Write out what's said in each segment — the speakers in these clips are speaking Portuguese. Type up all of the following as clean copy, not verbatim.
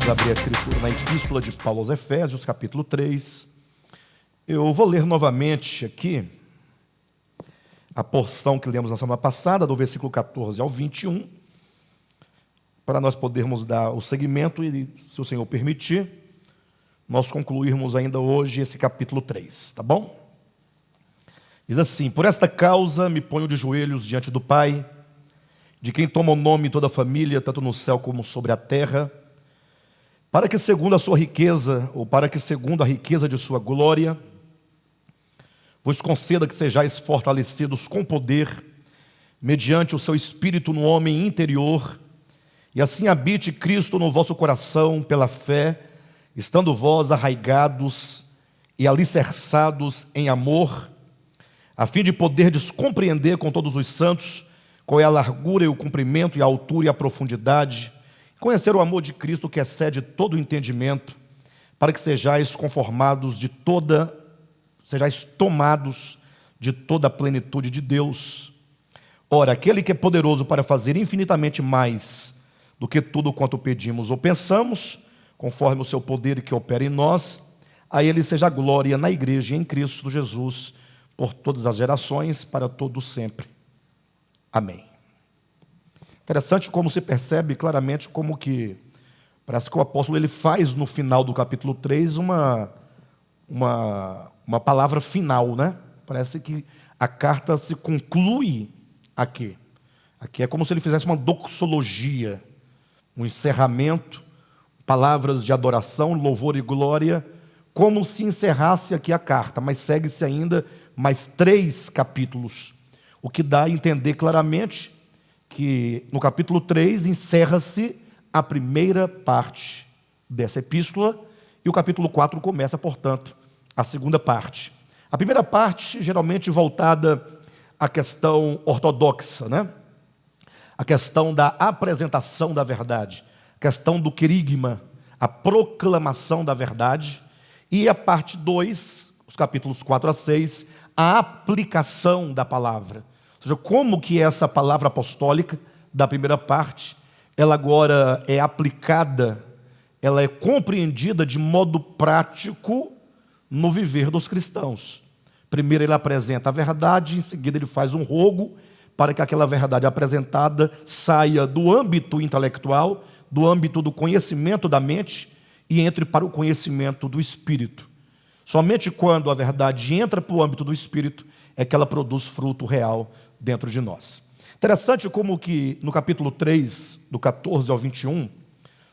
Vamos abrir a escritura na Epístola de Paulo aos Efésios, capítulo 3. Eu vou ler novamente aqui a porção que lemos na semana passada, do versículo 14 ao 21, para nós podermos dar o seguimento e, se o Senhor permitir, nós concluirmos ainda hoje esse capítulo 3, tá bom? Diz assim: por esta causa me ponho de joelhos diante do Pai, de quem toma o nome toda a família, tanto no céu como sobre a terra, para que segundo a sua riqueza, ou para que segundo a riqueza de sua glória, vos conceda que sejais fortalecidos com poder, mediante o seu Espírito no homem interior, e assim habite Cristo no vosso coração pela fé, estando vós arraigados e alicerçados em amor, a fim de poderdes compreender com todos os santos qual é a largura e o comprimento e a altura e a profundidade, conhecer o amor de Cristo que excede todo o entendimento, para que sejais tomados de toda a plenitude de Deus. Ora, aquele que é poderoso para fazer infinitamente mais do que tudo quanto pedimos ou pensamos, conforme o seu poder que opera em nós, a ele seja a glória na igreja e em Cristo Jesus, por todas as gerações, para todo sempre. Amém. Interessante como se percebe claramente como que parece que o apóstolo ele faz no final do capítulo 3 uma palavra final, né? Parece que a carta se conclui aqui. Aqui é como se ele fizesse uma doxologia, um encerramento, palavras de adoração, louvor e glória, como se encerrasse aqui a carta, mas segue-se ainda mais 3 capítulos, o que dá a entender claramente que no capítulo 3 encerra-se a primeira parte dessa epístola e o capítulo 4 começa, portanto, a segunda parte. A primeira parte, geralmente voltada à questão ortodoxa, né? A questão da apresentação da verdade, a questão do querigma, a proclamação da verdade, e a parte 2, os capítulos 4 a 6, a aplicação da palavra. Ou seja, como que essa palavra apostólica da primeira parte, ela agora é aplicada, ela é compreendida de modo prático no viver dos cristãos. Primeiro ele apresenta a verdade, em seguida ele faz um rogo para que aquela verdade apresentada saia do âmbito intelectual, do âmbito do conhecimento da mente e entre para o conhecimento do espírito. Somente quando a verdade entra para o âmbito do espírito é que ela produz fruto real dentro de nós. Interessante como que no capítulo 3, do 14 ao 21,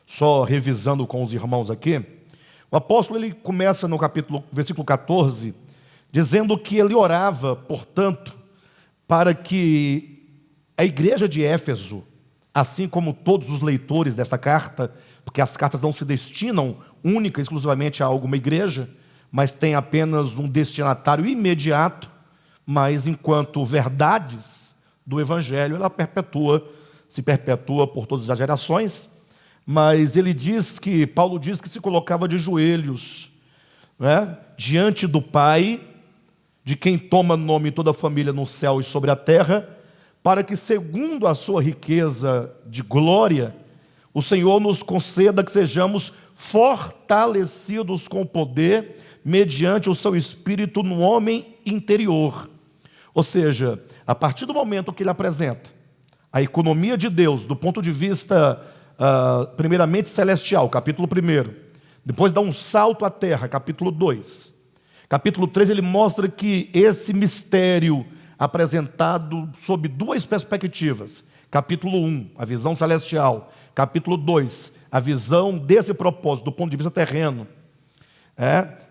só revisando com os irmãos aqui, o apóstolo ele começa no versículo 14, dizendo que ele orava, portanto, para que a igreja de Éfeso, assim como todos os leitores dessa carta, porque as cartas não se destinam única e exclusivamente a alguma igreja, mas tem apenas um destinatário imediato, mas enquanto verdades do Evangelho, ela se perpetua por todas as gerações, mas Paulo diz que se colocava de joelhos, né, diante do Pai, de quem toma nome toda a família no céu e sobre a terra, para que segundo a sua riqueza de glória, o Senhor nos conceda que sejamos fortalecidos com poder, mediante o seu Espírito no homem interior. Ou seja, a partir do momento que ele apresenta a economia de Deus, do ponto de vista, primeiramente celestial, capítulo 1, depois dá um salto à terra, capítulo 2. Capítulo 3, ele mostra que esse mistério apresentado sob 2 perspectivas. Capítulo 1, a visão celestial. Capítulo 2, a visão desse propósito, do ponto de vista terreno.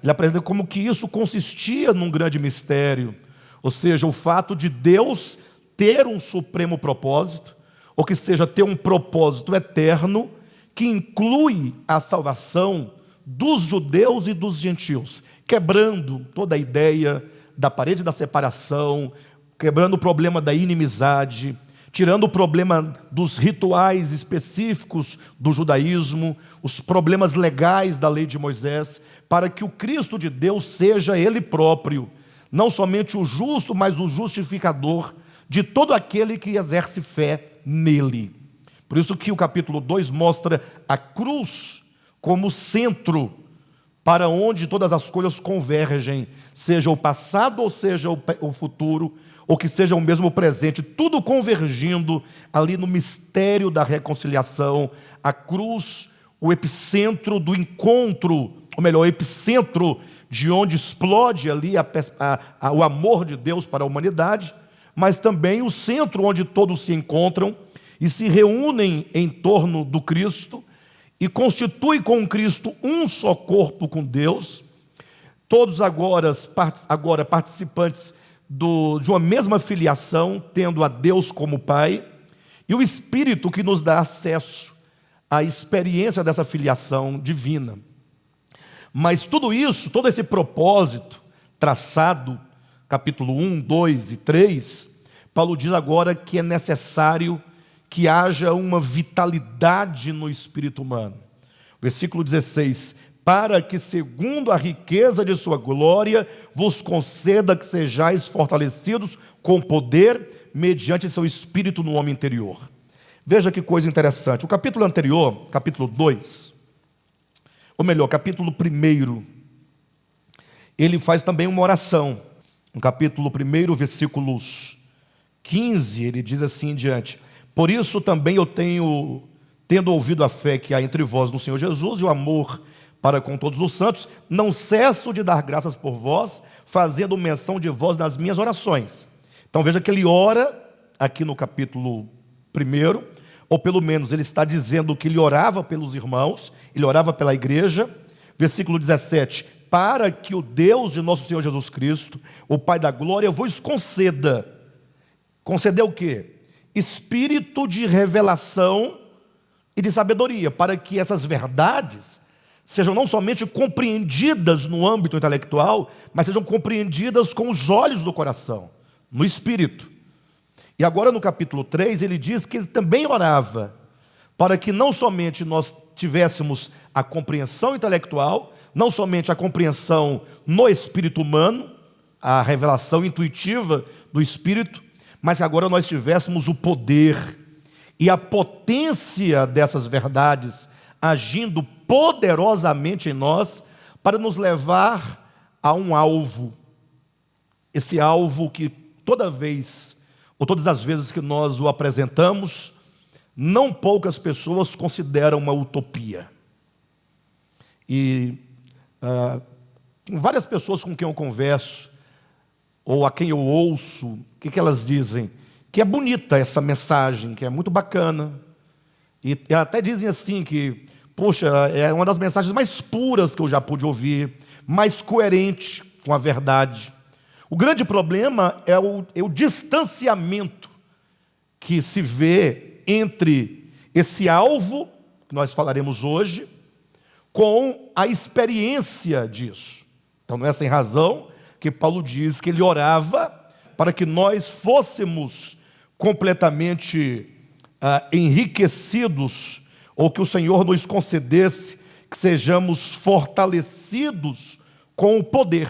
Ele apresenta como que isso consistia num grande mistério, ou seja, o fato de Deus ter um supremo propósito, ou que seja, ter um propósito eterno, que inclui a salvação dos judeus e dos gentios, quebrando toda a ideia da parede da separação, quebrando o problema da inimizade, tirando o problema dos rituais específicos do judaísmo, os problemas legais da lei de Moisés, para que o Cristo de Deus seja Ele próprio, não somente o justo, mas o justificador de todo aquele que exerce fé nele. Por isso que o capítulo 2 mostra a cruz como centro para onde todas as coisas convergem, seja o passado ou seja o futuro, ou que seja o mesmo presente, tudo convergindo ali no mistério da reconciliação, a cruz, o epicentro do encontro, ou melhor, o epicentro de onde explode ali o amor de Deus para a humanidade, mas também o centro onde todos se encontram e se reúnem em torno do Cristo e constituem com Cristo um só corpo com Deus, todos agora participantes de uma mesma filiação, tendo a Deus como Pai, e o Espírito que nos dá acesso à experiência dessa filiação divina. Mas tudo isso, todo esse propósito traçado, capítulo 1, 2 e 3, Paulo diz agora que é necessário que haja uma vitalidade no espírito humano. Versículo 16: para que, segundo a riqueza de sua glória, vos conceda que sejais fortalecidos com poder, mediante seu espírito no homem interior. Veja que coisa interessante. O capítulo anterior, capítulo 2, ou melhor, capítulo 1, ele faz também uma oração. No capítulo 1, versículos 15, ele diz assim em diante: por isso também eu tendo ouvido a fé que há entre vós no Senhor Jesus e o amor para com todos os santos, não cesso de dar graças por vós, fazendo menção de vós nas minhas orações. Então veja que ele ora aqui no capítulo 1, ou pelo menos ele está dizendo que ele orava pelos irmãos, ele orava pela igreja. Versículo 17: para que o Deus de nosso Senhor Jesus Cristo, o Pai da glória, vos conceda o quê? Espírito de revelação e de sabedoria, para que essas verdades sejam não somente compreendidas no âmbito intelectual, mas sejam compreendidas com os olhos do coração, no espírito. E agora no capítulo 3 ele diz que ele também orava para que não somente nós tivéssemos a compreensão intelectual, não somente a compreensão no espírito humano, a revelação intuitiva do espírito, mas que agora nós tivéssemos o poder e a potência dessas verdades agindo poderosamente em nós para nos levar a um alvo. Esse alvo que toda vez, ou todas as vezes que nós o apresentamos, não poucas pessoas consideram uma utopia. E várias pessoas com quem eu converso, ou a quem eu ouço, o que elas dizem? Que é bonita essa mensagem, que é muito bacana. E até dizem assim que, poxa, é uma das mensagens mais puras que eu já pude ouvir, mais coerente com a verdade. O grande problema é o distanciamento que se vê entre esse alvo, que nós falaremos hoje, com a experiência disso. Então não é sem razão que Paulo diz que ele orava para que nós fôssemos completamente enriquecidos, ou que o Senhor nos concedesse que sejamos fortalecidos com o poder.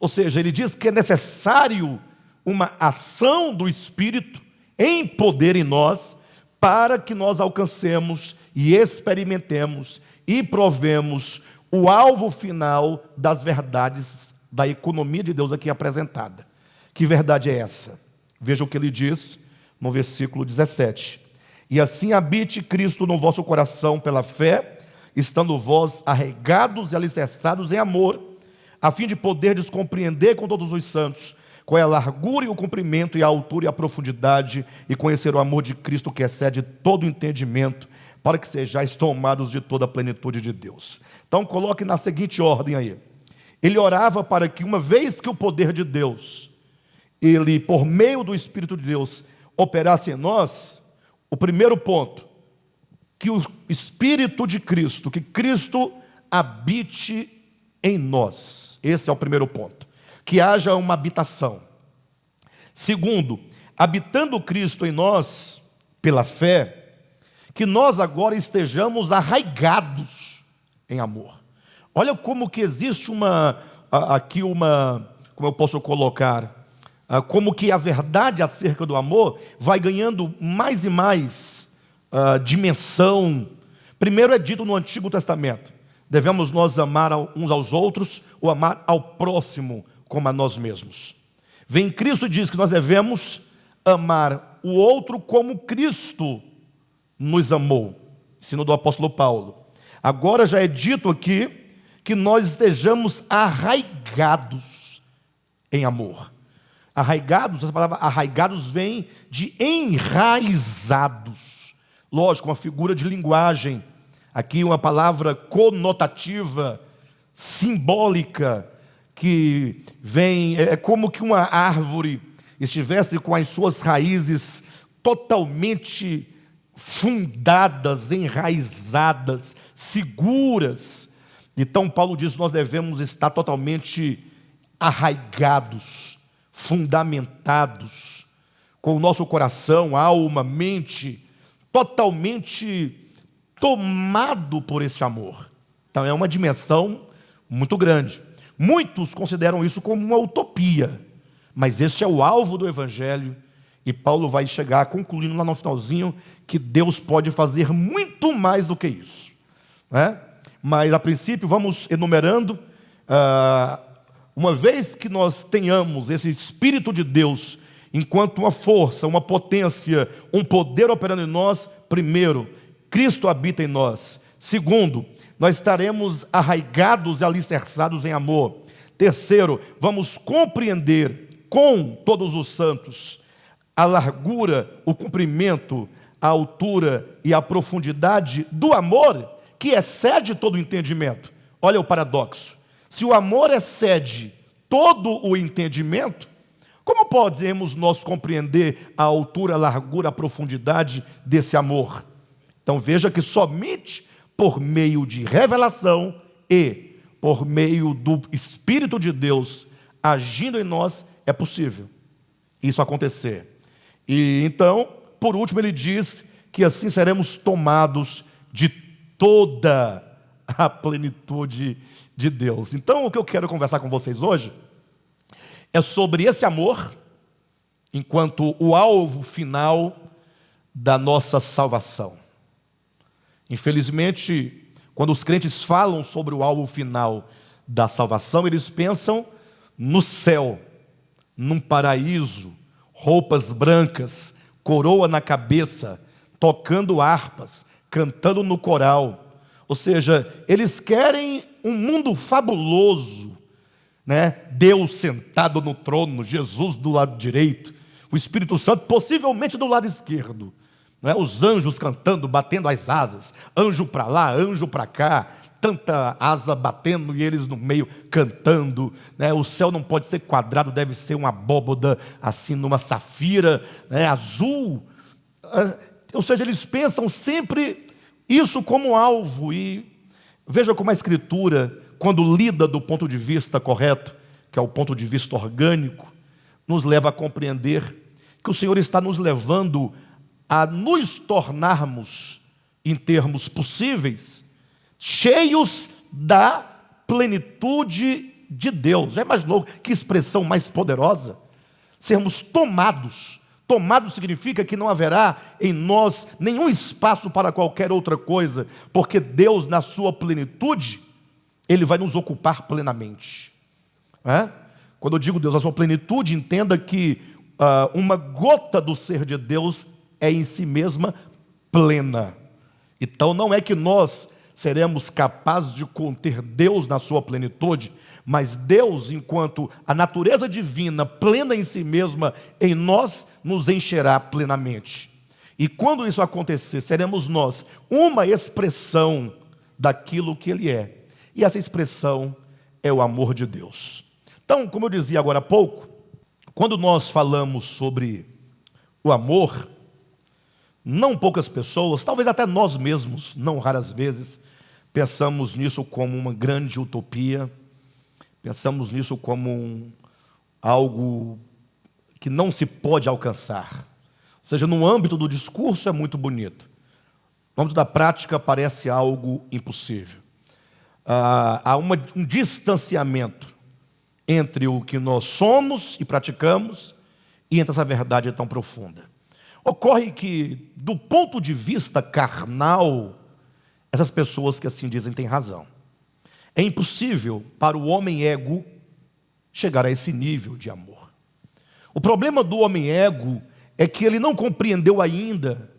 Ou seja, ele diz que é necessário uma ação do Espírito em poder em nós, para que nós alcancemos e experimentemos e provemos o alvo final das verdades da economia de Deus aqui apresentada. Que verdade é essa? Veja o que ele diz no versículo 17: e assim habite Cristo no vosso coração pela fé, estando vós arraigados e alicerçados em amor, a fim de poderdes compreender com todos os santos qual é a largura e o comprimento e a altura e a profundidade, e conhecer o amor de Cristo que excede todo entendimento, para que sejais tomados de toda a plenitude de Deus. Então coloque na seguinte ordem aí: ele orava para que, uma vez que o poder de Deus, ele, por meio do Espírito de Deus, operasse em nós, o primeiro ponto, que o Espírito de Cristo, que Cristo habite em nós. Esse é o primeiro ponto. Que haja uma habitação. Segundo, habitando Cristo em nós, pela fé, que nós agora estejamos arraigados em amor. Olha como que existe como eu posso colocar, como que a verdade acerca do amor vai ganhando mais e mais dimensão, Primeiro é dito no Antigo Testamento: devemos nós amar uns aos outros, ou amar ao próximo como a nós mesmos. Vem Cristo e diz que nós devemos amar o outro como Cristo nos amou, ensino do apóstolo Paulo. Agora já é dito aqui que nós estejamos arraigados em amor. Arraigados, essa palavra arraigados vem de enraizados. Lógico, uma figura de linguagem. Aqui uma palavra conotativa, simbólica, que vem, é como que uma árvore estivesse com as suas raízes totalmente fundadas, enraizadas, seguras. Então Paulo diz que nós devemos estar totalmente arraigados, fundamentados, com o nosso coração, alma, mente, totalmente tomado por esse amor. Então é uma dimensão muito grande. Muitos consideram isso como uma utopia, mas este é o alvo do Evangelho, e Paulo vai chegar concluindo lá no finalzinho que Deus pode fazer muito mais do que isso, né? Mas a princípio vamos enumerando. Uma vez que nós tenhamos esse Espírito de Deus enquanto uma força, uma potência, um poder operando em nós, primeiro, Cristo habita em nós. Segundo, nós estaremos arraigados e alicerçados em amor. Terceiro, vamos compreender com todos os santos a largura, o comprimento, a altura e a profundidade do amor, que excede todo o entendimento. Olha o paradoxo. Se o amor excede todo o entendimento, como podemos nós compreender a altura, a largura, a profundidade desse amor? Então veja que somente por meio de revelação e por meio do Espírito de Deus agindo em nós é possível isso acontecer. E então, por último, ele diz que assim seremos tomados de toda a plenitude de Deus. Então, o que eu quero conversar com vocês hoje é sobre esse amor enquanto o alvo final da nossa salvação. Infelizmente, quando os crentes falam sobre o alvo final da salvação, eles pensam no céu, num paraíso, roupas brancas, coroa na cabeça, tocando harpas, cantando no coral. Ou seja, eles querem um mundo fabuloso, né? Deus sentado no trono, Jesus do lado direito, o Espírito Santo possivelmente do lado esquerdo, né? Os anjos cantando, batendo as asas, anjo para lá, anjo para cá, tanta asa batendo e eles no meio cantando, né? O céu não pode ser quadrado, deve ser uma abóboda assim, numa safira, né? Azul. Ou seja, eles pensam sempre isso como alvo. E veja como a Escritura, quando lida do ponto de vista correto, que é o ponto de vista orgânico, nos leva a compreender que o Senhor está nos levando a nos tornarmos, em termos possíveis, cheios da plenitude de Deus. Já imaginou que expressão mais poderosa? Sermos tomados. Tomado significa que não haverá em nós nenhum espaço para qualquer outra coisa, porque Deus, na sua plenitude, Ele vai nos ocupar plenamente. Quando eu digo Deus, na sua plenitude, entenda que uma gota do ser de Deus é em si mesma plena. Então não é que nós seremos capazes de conter Deus na sua plenitude, mas Deus, enquanto a natureza divina, plena em si mesma, em nós, nos encherá plenamente. E quando isso acontecer, seremos nós uma expressão daquilo que Ele é. E essa expressão é o amor de Deus. Então, como eu dizia agora há pouco, quando nós falamos sobre o amor, não poucas pessoas, talvez até nós mesmos, não raras vezes, pensamos nisso como uma grande utopia, pensamos nisso como algo que não se pode alcançar. Ou seja, no âmbito do discurso é muito bonito, no âmbito da prática parece algo impossível. Há um distanciamento entre o que nós somos e praticamos e entre essa verdade tão profunda. Ocorre que, do ponto de vista carnal, Essas pessoas que assim dizem têm razão. É impossível para o homem ego chegar a esse nível de amor. O problema do homem ego é que ele não compreendeu ainda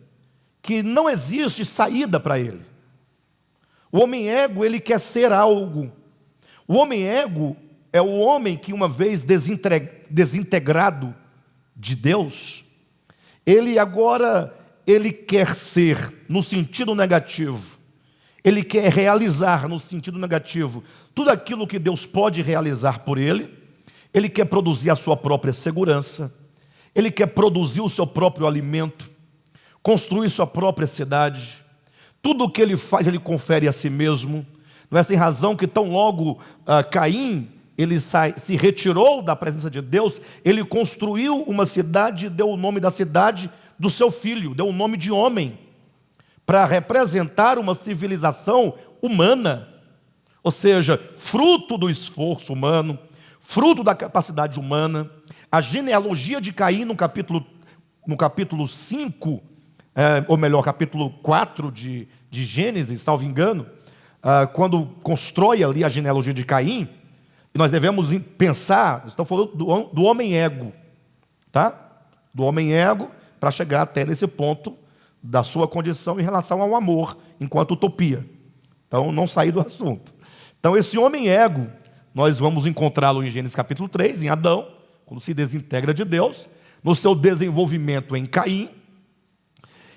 que não existe saída para ele. O homem ego, ele quer ser algo. O homem ego é o homem que, uma vez desintegrado de Deus, ele quer ser no sentido negativo. Ele quer realizar no sentido negativo tudo aquilo que Deus pode realizar por ele. Ele quer produzir a sua própria segurança. Ele quer produzir o seu próprio alimento, construir sua própria cidade. Tudo o que ele faz, ele confere a si mesmo. Não é sem razão que tão logo Caim, ele se retirou da presença de Deus, ele construiu uma cidade, deu o nome da cidade do seu filho, deu o nome de homem, para representar uma civilização humana, ou seja, fruto do esforço humano, fruto da capacidade humana. A genealogia de Caim no capítulo 5, ou melhor, capítulo 4 de Gênesis, salvo engano, quando constrói ali a genealogia de Caim, nós devemos pensar, estamos falando do homem ego, tá? Do homem ego, para chegar até nesse ponto da sua condição em relação ao amor, enquanto utopia. Então, não sair do assunto. Então, esse homem ego, nós vamos encontrá-lo em Gênesis capítulo 3, em Adão, quando se desintegra de Deus, no seu desenvolvimento em Caim.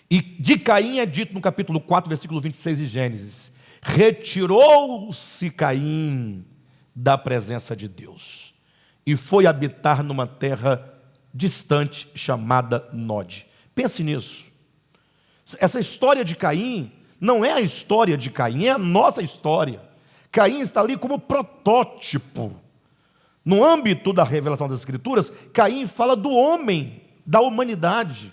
E de Caim é dito no capítulo 4, versículo 26 de Gênesis: retirou-se Caim da presença de Deus e foi habitar numa terra distante chamada Nod. Pense nisso. Essa história de Caim não é a história de Caim, é a nossa história. Caim está ali como protótipo. No âmbito da revelação das Escrituras, Caim fala do homem, da humanidade.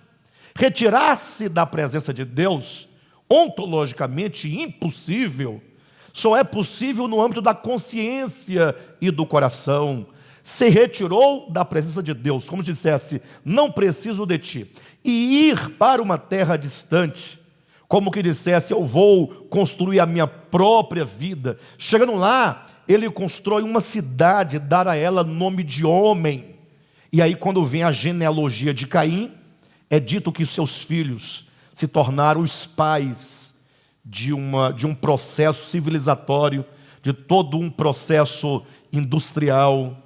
Retirar-se da presença de Deus, ontologicamente impossível, só é possível no âmbito da consciência e do coração. Se retirou da presença de Deus, como dissesse, não preciso de ti, e ir para uma terra distante, como que dissesse, eu vou construir a minha própria vida. Chegando lá, ele constrói uma cidade, dar a ela nome de homem. E aí, quando vem a genealogia de Caim, é dito que seus filhos se tornaram os pais de um processo civilizatório, de todo um processo industrial.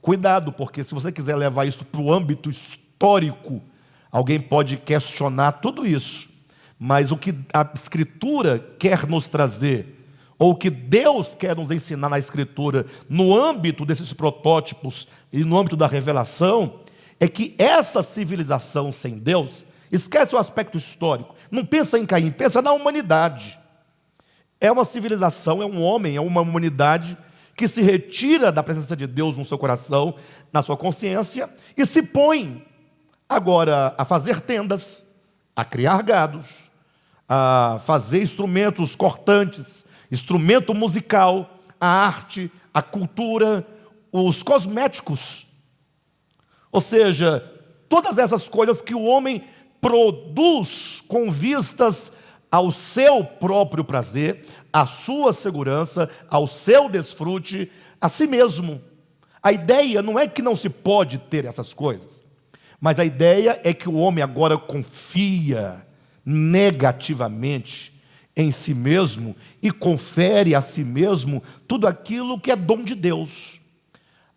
Cuidado, porque se você quiser levar isso para o âmbito histórico, alguém pode questionar tudo isso. Mas o que a Escritura quer nos trazer, ou o que Deus quer nos ensinar na Escritura, no âmbito desses protótipos e no âmbito da revelação, é que essa civilização sem Deus, esquece o aspecto histórico, não pensa em Caim, pensa na humanidade. É uma civilização, é um homem, é uma humanidade que se retira da presença de Deus no seu coração, na sua consciência, e se põe agora a fazer tendas, a criar gados, a fazer instrumentos cortantes, instrumento musical, a arte, a cultura, os cosméticos. Ou seja, todas essas coisas que o homem produz com vistas ao seu próprio prazer, à sua segurança, ao seu desfrute, a si mesmo. A ideia não é que não se pode ter essas coisas, mas a ideia é que o homem agora confia negativamente em si mesmo e confere a si mesmo tudo aquilo que é dom de Deus.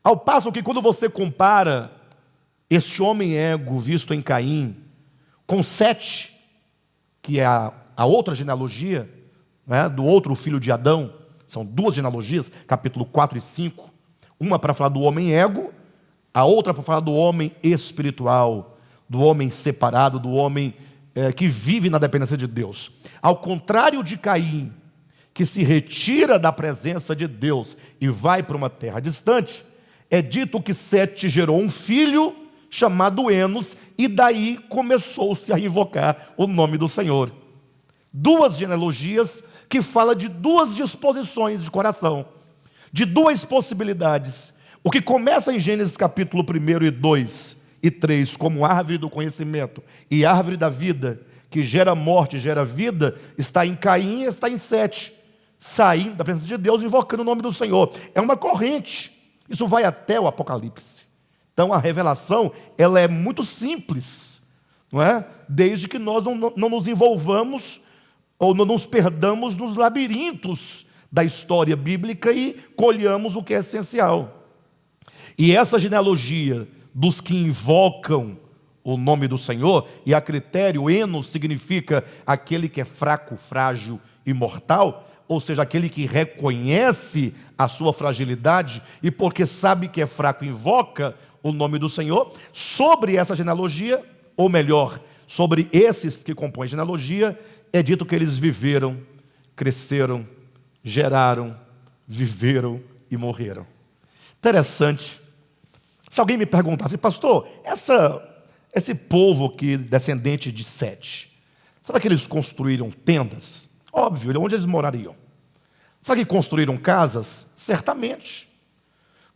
Ao passo que quando você compara este homem ego visto em Caim com Sete, que é a outra genealogia, né, do outro filho de Adão, são duas genealogias, capítulo 4 e 5, uma para falar do homem ego, a outra para falar do homem espiritual, do homem separado, do homem que vive na dependência de Deus. Ao contrário de Caim, que se retira da presença de Deus e vai para uma terra distante, é dito que Sete gerou um filho chamado Enos, e daí começou-se a invocar o nome do Senhor. Duas genealogias que falam de duas disposições de coração, de duas possibilidades. O que começa em Gênesis capítulo 1 e 2, e 3, como árvore do conhecimento e árvore da vida, que gera morte e gera vida, está em Caim e está em Sete, saindo da presença de Deus, invocando o nome do Senhor. É uma corrente. Isso vai até o Apocalipse. Então a revelação, ela é muito simples, não é? Desde que nós não nos envolvamos ou não nos perdamos nos labirintos da história bíblica e colhamos o que é essencial. E essa genealogia dos que invocam o nome do Senhor, e a critério, Enos significa aquele que é fraco, frágil e mortal, ou seja, aquele que reconhece a sua fragilidade e porque sabe que é fraco, invoca o nome do Senhor. Sobre essa genealogia, ou melhor, sobre esses que compõem a genealogia, é dito que eles viveram, cresceram, geraram, viveram e morreram. Interessante. Se alguém me perguntasse, pastor, esse povo aqui, descendente de Sete, será que eles construíram tendas? Óbvio, onde eles morariam? Será que construíram casas? Certamente.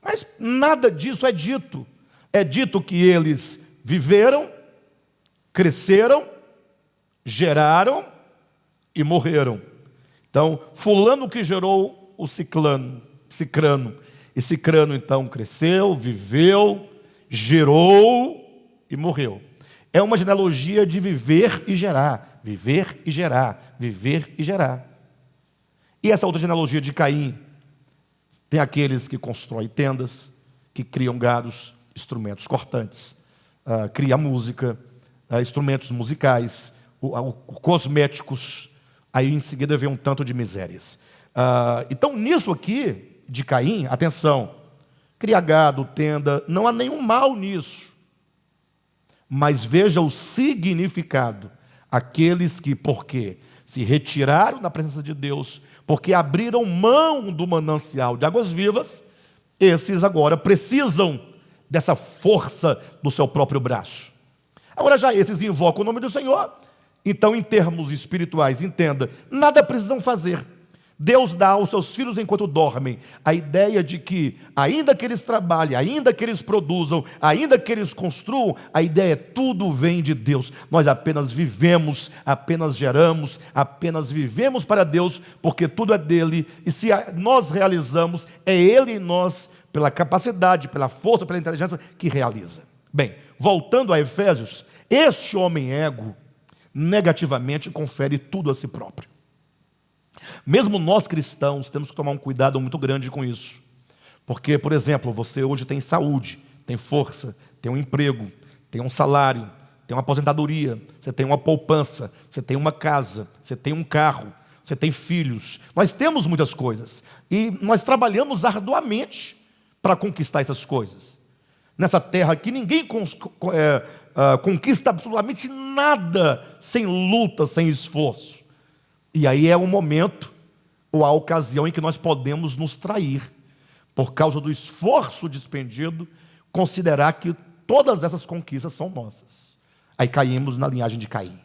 Mas nada disso é dito. É dito que eles viveram, cresceram, geraram e morreram. Então, fulano que gerou o cicrano, e cicrano então cresceu, viveu, gerou e morreu. É uma genealogia de viver e gerar, viver e gerar, viver e gerar. E essa outra genealogia de Caim, tem aqueles que constroem tendas, que criam gados, instrumentos cortantes, cria música, instrumentos musicais, cosméticos, aí em seguida vem um tanto de misérias. Então nisso aqui, de Caim, atenção, cria gado, tenda, não há nenhum mal nisso. Mas veja o significado. Aqueles que, porque se retiraram da presença de Deus, porque abriram mão do manancial de águas vivas, esses agora precisam dessa força do seu próprio braço. Agora já esses invocam o nome do Senhor, então em termos espirituais, entenda, nada precisam fazer. Deus dá aos seus filhos enquanto dormem. A ideia de que, ainda que eles trabalhem, ainda que eles produzam, ainda que eles construam, a ideia é tudo vem de Deus. Nós apenas vivemos, apenas geramos, apenas vivemos para Deus, porque tudo é dele. E se nós realizamos, é Ele em nós, pela capacidade, pela força, pela inteligência, que realiza. Bem, voltando a Efésios, este homem ego, negativamente, confere tudo a si próprio. Mesmo nós cristãos temos que tomar um cuidado muito grande com isso. Porque, por exemplo, você hoje tem saúde, tem força, tem um emprego, tem um salário, tem uma aposentadoria, você tem uma poupança, você tem uma casa, você tem um carro, você tem filhos. Nós temos muitas coisas e nós trabalhamos arduamente para conquistar essas coisas. Nessa terra aqui ninguém conquista absolutamente nada sem luta, sem esforço. E aí é o momento, ou a ocasião em que nós podemos nos trair, por causa do esforço despendido, considerar que todas essas conquistas são nossas. Aí caímos na linhagem de Caim.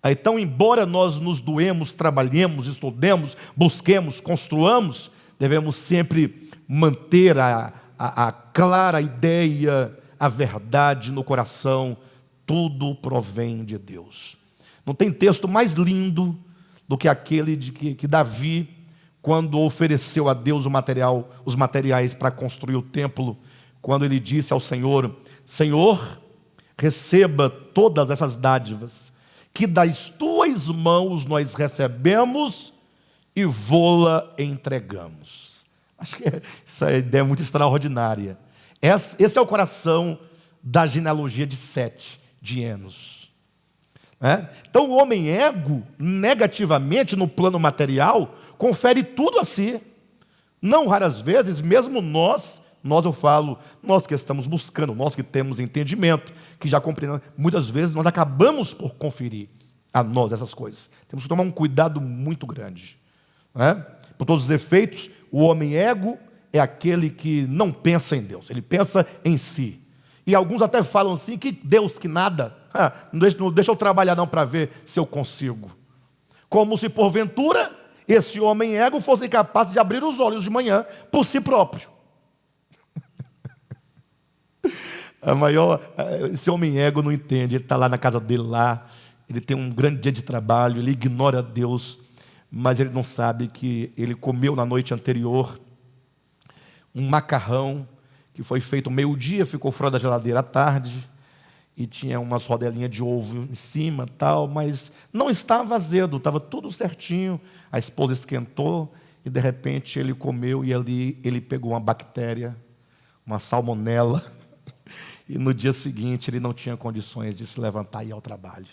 Então, embora nós nos doemos, trabalhemos, estudemos, busquemos, construamos, devemos sempre manter a clara ideia, a verdade no coração, tudo provém de Deus. Não tem texto mais lindo do que aquele de que Davi, quando ofereceu a Deus os materiais para construir o templo, quando ele disse ao Senhor: Senhor, receba todas essas dádivas, que das tuas mãos nós recebemos e vô-la entregamos. Acho que essa ideia é muito extraordinária. Esse é o coração da genealogia de Sete, de Enos. Então o homem ego, negativamente no plano material, confere tudo a si. Não raras vezes, mesmo nós eu falo, nós que estamos buscando, nós que temos entendimento, que já compreendemos, muitas vezes nós acabamos por conferir a nós essas coisas. Temos que tomar um cuidado muito grande. Por todos os efeitos, o homem ego é aquele que não pensa em Deus, ele pensa em si. E alguns até falam assim, que Deus que nada, não deixa eu trabalhar não para ver se eu consigo. Como se porventura esse homem ego fosse capaz de abrir os olhos de manhã por si próprio. Esse homem ego não entende. Ele está lá na casa dele, lá. Ele tem um grande dia de trabalho, ele ignora Deus, mas ele não sabe que ele comeu na noite anterior um macarrão que foi feito meio-dia, ficou fora da geladeira à tarde, e tinha umas rodelinhas de ovo em cima, tal, mas não estava azedo, estava tudo certinho. A esposa esquentou, e de repente ele comeu, e ali ele pegou uma bactéria, uma salmonela, e no dia seguinte ele não tinha condições de se levantar e ir ao trabalho.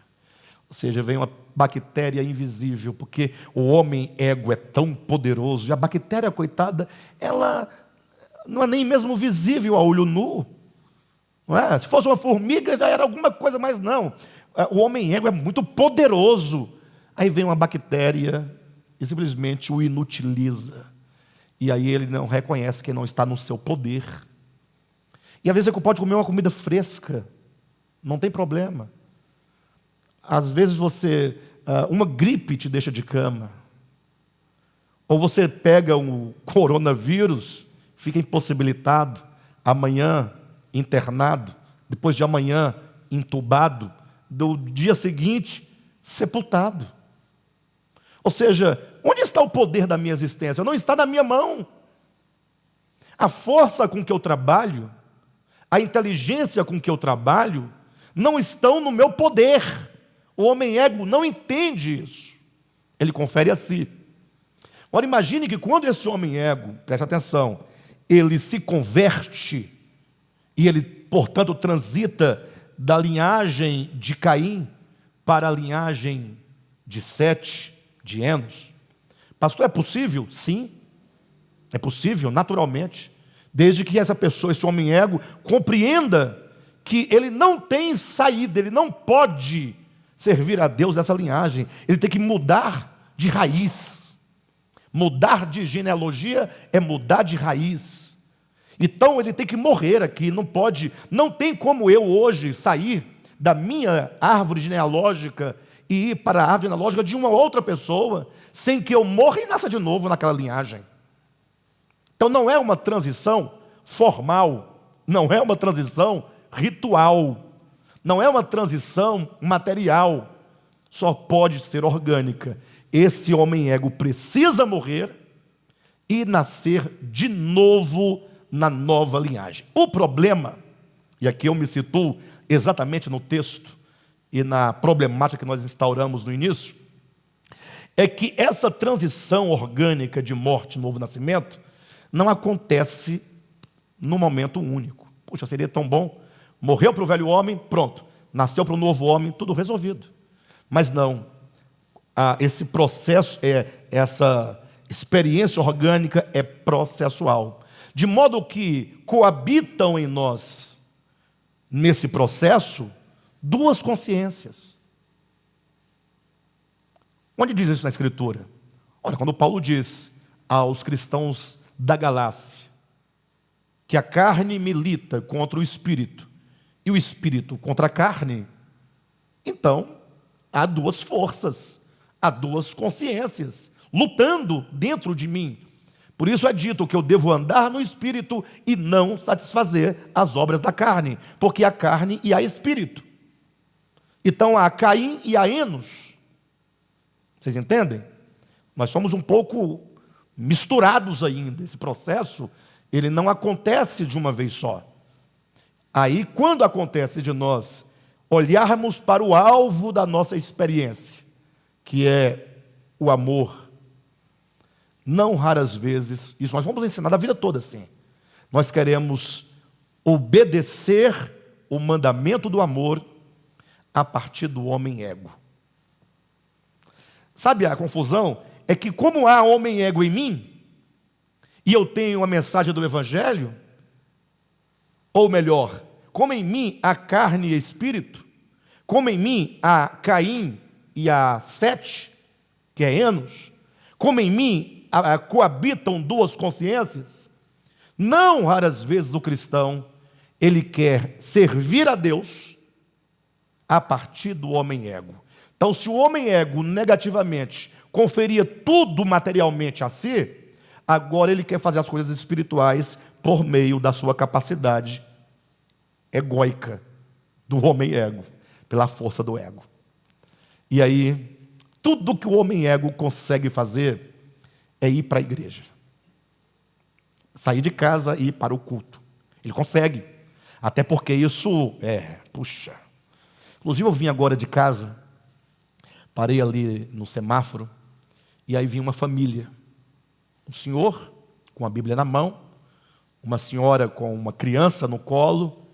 Ou seja, vem uma bactéria invisível, porque o homem ego é tão poderoso, e a bactéria, coitada, ela não é nem mesmo visível a olho nu. Não é? Se fosse uma formiga, já era alguma coisa, mas não. O homem ego é muito poderoso. Aí vem uma bactéria e simplesmente o inutiliza. E aí ele não reconhece que não está no seu poder. E às vezes você pode comer uma comida fresca, não tem problema. Às vezes uma gripe te deixa de cama. Ou você pega um coronavírus, fica impossibilitado, amanhã internado, depois de amanhã entubado, do dia seguinte sepultado. Ou seja, onde está o poder da minha existência? Não está na minha mão. A força com que eu trabalho, a inteligência com que eu trabalho, não estão no meu poder. O homem ego não entende isso. Ele confere a si. Agora imagine que quando esse homem ego, preste atenção, ele se converte, e ele, portanto, transita da linhagem de Caim para a linhagem de Sete, de Enos. Pastor, é possível? Sim, é possível, naturalmente, desde que essa pessoa, esse homem ego, compreenda que ele não tem saída, ele não pode servir a Deus nessa linhagem, ele tem que mudar de raiz. Mudar de genealogia é mudar de raiz. Então ele tem que morrer aqui, não tem como eu hoje sair da minha árvore genealógica e ir para a árvore genealógica de uma outra pessoa, sem que eu morra e nasça de novo naquela linhagem. Então não é uma transição formal, não é uma transição ritual, não é uma transição material, só pode ser orgânica. Esse homem ego precisa morrer e nascer de novo na nova linhagem. O problema, e aqui eu me situo exatamente no texto e na problemática que nós instauramos no início, é que essa transição orgânica de morte e novo nascimento não acontece num momento único. Puxa, seria tão bom. Morreu para o velho homem, pronto. Nasceu para o novo homem, tudo resolvido. Mas não. Esse processo, essa experiência orgânica é processual. De modo que coabitam em nós, nesse processo, duas consciências. Onde diz isso na Escritura? Olha, quando Paulo diz aos cristãos da Galácia que a carne milita contra o Espírito e o Espírito contra a carne, então há duas forças, há duas consciências lutando dentro de mim. Por isso é dito que eu devo andar no Espírito e não satisfazer as obras da carne, porque há carne e há Espírito. Então há Caim e há Enos. Vocês entendem? Nós somos um pouco misturados ainda. Esse processo, ele não acontece de uma vez só. Aí, quando acontece de nós olharmos para o alvo da nossa experiência, que é o amor, não raras vezes, isso nós vamos ensinar a vida toda assim, nós queremos obedecer o mandamento do amor a partir do homem ego. Sabe a confusão? É que como há homem ego em mim, e eu tenho a mensagem do Evangelho, ou melhor, como em mim há carne e espírito, como em mim há Caim e há Sete, que é Enos, como em mim coabitam duas consciências, não raras vezes o cristão, ele quer servir a Deus a partir do homem ego. Então, se o homem ego negativamente conferia tudo materialmente a si, agora ele quer fazer as coisas espirituais por meio da sua capacidade egóica do homem ego, pela força do ego. E aí, tudo que o homem ego consegue fazer é ir para a igreja. Sair de casa e ir para o culto. Ele consegue. Até porque isso puxa. Inclusive eu vim agora de casa, parei ali no semáforo, e aí vinha uma família. Um senhor com a Bíblia na mão, uma senhora com uma criança no colo,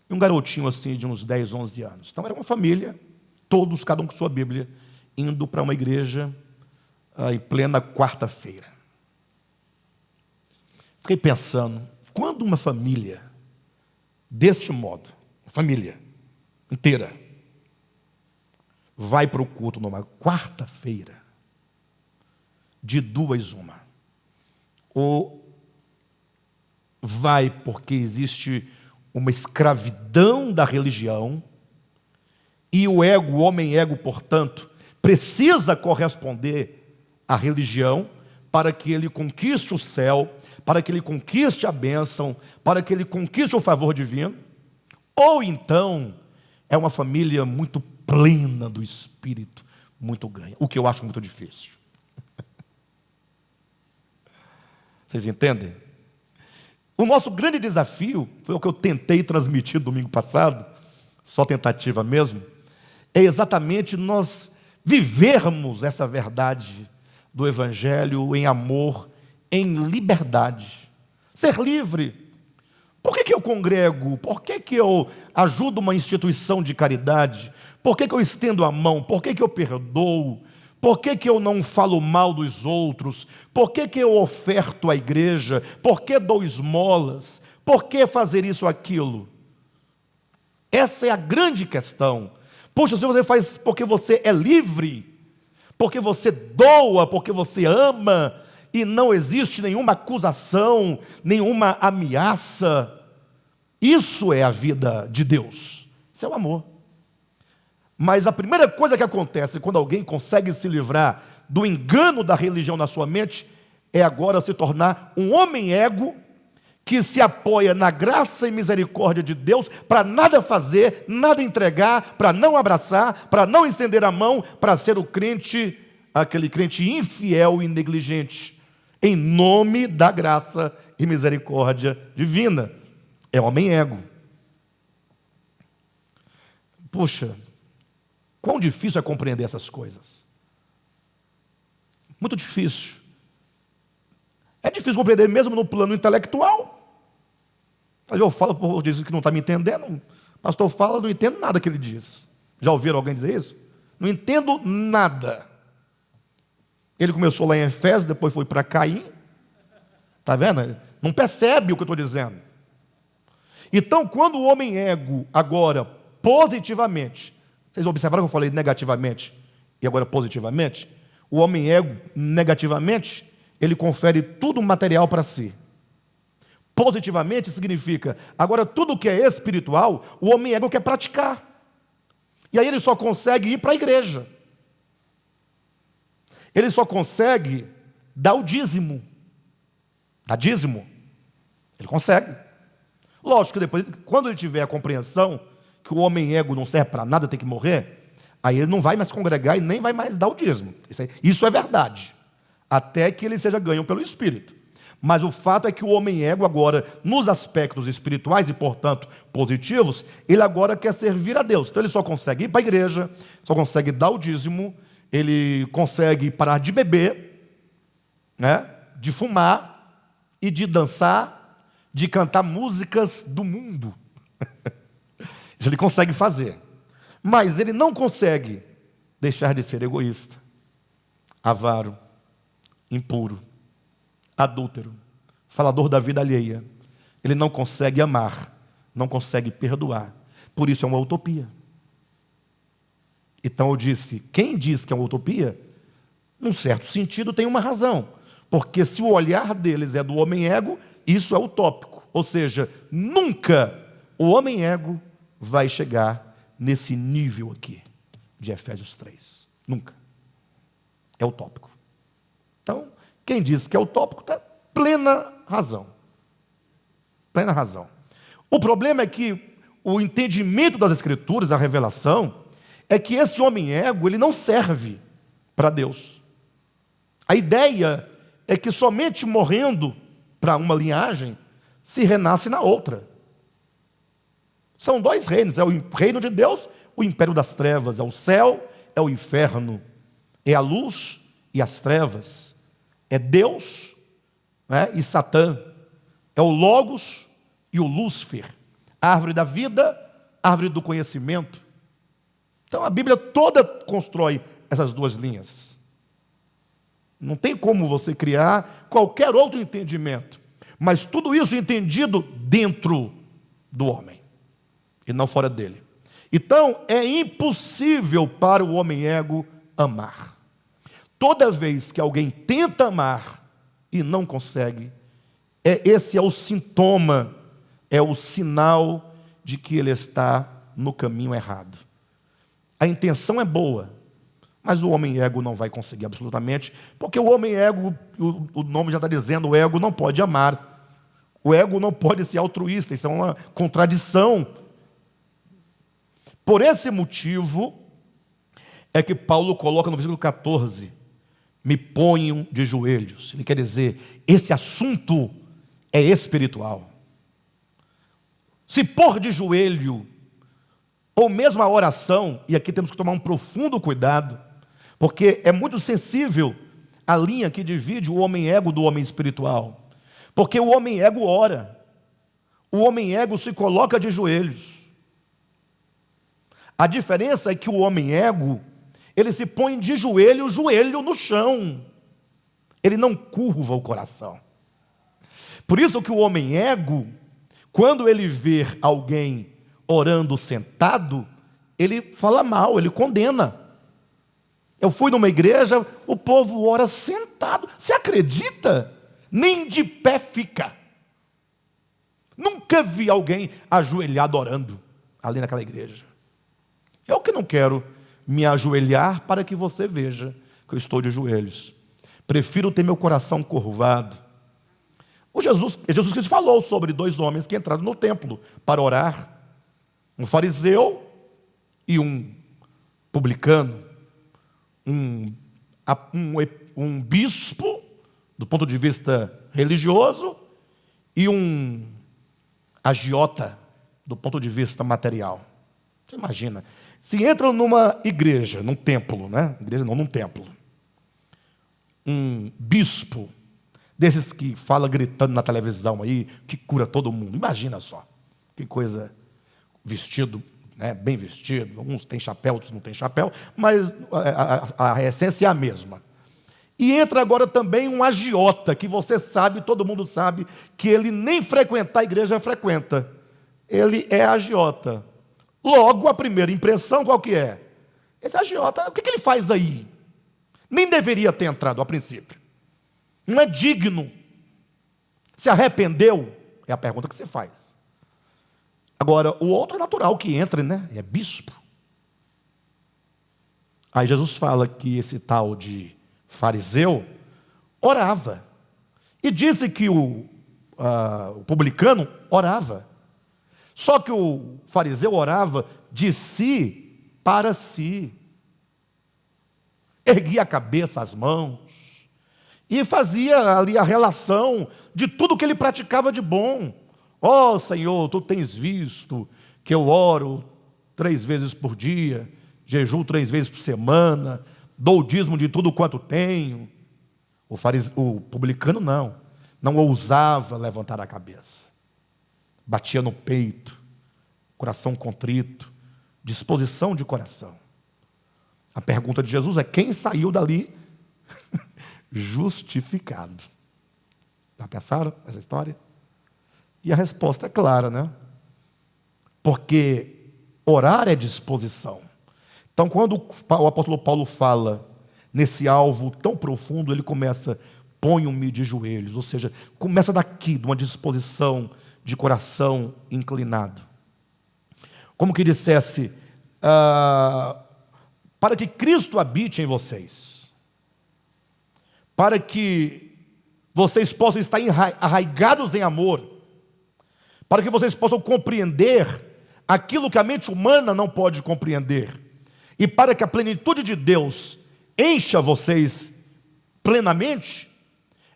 e um garotinho assim de uns 10, 11 anos. Então era uma família, todos, cada um com sua Bíblia, indo para uma igreja em plena quarta-feira. Fiquei pensando, quando uma família deste modo, família inteira, vai para o culto numa quarta-feira, de duas uma, ou vai porque existe uma escravidão da religião, e o ego, o homem ego, portanto, precisa corresponder à religião para que ele conquiste o céu, para que ele conquiste a bênção, para que ele conquiste o favor divino, ou então é uma família muito plena do Espírito, muito ganha, o que eu acho muito difícil. Vocês entendem? O nosso grande desafio, foi o que eu tentei transmitir domingo passado, só tentativa mesmo, é exatamente nós vivermos essa verdade do Evangelho em amor, em liberdade. Ser livre. Por que eu congrego? Por que eu ajudo uma instituição de caridade? Por que eu estendo a mão? Por que eu perdoo? Por que eu não falo mal dos outros? Por que eu oferto à igreja? Por que dou esmolas? Por que fazer isso ou aquilo? Essa é a grande questão. Puxa, se você faz porque você é livre, porque você doa, porque você ama, e não existe nenhuma acusação, nenhuma ameaça, isso é a vida de Deus. Isso é o amor. Mas a primeira coisa que acontece quando alguém consegue se livrar do engano da religião na sua mente é agora se tornar um homem ego que se apoia na graça e misericórdia de Deus para nada fazer, nada entregar, para não abraçar, para não estender a mão, para ser o crente, aquele crente infiel e negligente, em nome da graça e misericórdia divina. É homem ego. Puxa, quão difícil é compreender essas coisas. Muito difícil. É difícil compreender mesmo no plano intelectual. Mas eu falo, o povo diz que não está me entendendo. O pastor fala, não entendo nada que ele diz. Já ouviram alguém dizer isso? Não entendo nada. Ele começou lá em Efésios, depois foi para Caim. Está vendo? Não percebe o que eu estou dizendo. Então, quando o homem ego, agora, positivamente, vocês observaram que eu falei negativamente e agora positivamente? O homem ego, negativamente, ele confere tudo material para si. Positivamente significa, agora tudo que é espiritual, o homem ego quer praticar. E aí ele só consegue ir para a igreja. Ele só consegue dar o dízimo. Dar dízimo. Ele consegue. Lógico que depois, quando ele tiver a compreensão que o homem ego não serve para nada, tem que morrer, aí ele não vai mais congregar e nem vai mais dar o dízimo. Isso é verdade. Até que ele seja ganho pelo Espírito. Mas o fato é que o homem ego agora, nos aspectos espirituais e, portanto, positivos, ele agora quer servir a Deus. Então ele só consegue ir para a igreja, só consegue dar o dízimo, ele consegue parar de beber, né, de fumar e de dançar, de cantar músicas do mundo. Isso ele consegue fazer. Mas ele não consegue deixar de ser egoísta, avaro, impuro, adúltero, falador da vida alheia. Ele não consegue amar, não consegue perdoar. Por isso é uma utopia. Então eu disse, quem diz que é uma utopia, num certo sentido tem uma razão. Porque se o olhar deles é do homem ego, isso é utópico. Ou seja, nunca o homem ego vai chegar nesse nível aqui de Efésios 3. Nunca. É utópico. Então, quem diz que é utópico está plena razão. Plena razão. O problema é que o entendimento das Escrituras, a revelação, é que esse homem ego, ele não serve para Deus. A ideia é que somente morrendo para uma linhagem, se renasce na outra. São dois reinos, é o reino de Deus, o império das trevas, é o céu, é o inferno, é a luz e as trevas, é Deus, né, e Satã, é o Logos e o Lúcifer, a árvore da vida, a árvore do conhecimento. Então a Bíblia toda constrói essas duas linhas. Não tem como você criar qualquer outro entendimento, mas tudo isso entendido dentro do homem, e não fora dele. Então é impossível para o homem ego amar. Toda vez que alguém tenta amar e não consegue, esse é o sintoma, é o sinal de que ele está no caminho errado. A intenção é boa, mas o homem ego não vai conseguir absolutamente, porque o homem ego, o nome já está dizendo, o ego não pode amar. O ego não pode ser altruísta, isso é uma contradição. Por esse motivo, é que Paulo coloca no versículo 14, me ponham de joelhos. Ele quer dizer, esse assunto é espiritual. Se pôr de joelho, ou mesmo a oração, e aqui temos que tomar um profundo cuidado, porque é muito sensível a linha que divide o homem ego do homem espiritual. Porque o homem ego ora, o homem ego se coloca de joelhos. A diferença é que o homem ego, ele se põe de joelho no chão. Ele não curva o coração. Por isso que o homem ego, quando ele vê alguém orando sentado, ele fala mal, ele condena. Eu fui numa igreja, o povo ora sentado. Você acredita? Nem de pé fica. Nunca vi alguém ajoelhado orando ali naquela igreja. Eu que não quero me ajoelhar para que você veja que eu estou de joelhos. Prefiro ter meu coração curvado. Jesus Cristo falou sobre dois homens que entraram no templo para orar. Um fariseu e um publicano. Um bispo, do ponto de vista religioso, e um agiota, do ponto de vista material. Você imagina, se entram numa igreja, num templo, né? Igreja não, num templo. Um bispo, desses que fala gritando na televisão aí, que cura todo mundo. Imagina só, que coisa, vestido, né, bem vestido, uns têm chapéu, outros não têm chapéu, mas a essência é a mesma. E entra agora também um agiota, que você sabe, todo mundo sabe, que ele nem frequentar a igreja frequenta. Ele é agiota. Logo, a primeira impressão qual que é? Esse agiota, o que ele faz aí? Nem deveria ter entrado a princípio. Não é digno. Se arrependeu? É a pergunta que você faz. Agora, o outro é natural que entre, né? É bispo. Aí Jesus fala que esse tal de fariseu orava. E disse que o publicano orava. Só que o fariseu orava de si para si. Erguia a cabeça, as mãos. E fazia ali a relação de tudo que ele praticava de bom. Ó Senhor, tu tens visto que eu oro 3 vezes por dia, jejuo 3 vezes por semana, dou o dízimo de tudo quanto tenho. O publicano não ousava levantar a cabeça. Batia no peito, coração contrito, disposição de coração. A pergunta de Jesus é: quem saiu dali justificado? Já pensaram nessa história? E a resposta é clara, né? Porque orar é disposição. Então, quando o apóstolo Paulo fala nesse alvo tão profundo, ele começa: ponham-me de joelhos, ou seja, começa daqui, de uma disposição de coração inclinado. Como que dissesse, para que Cristo habite em vocês, para que vocês possam estar arraigados em amor, para que vocês possam compreender aquilo que a mente humana não pode compreender. E para que a plenitude de Deus encha vocês plenamente,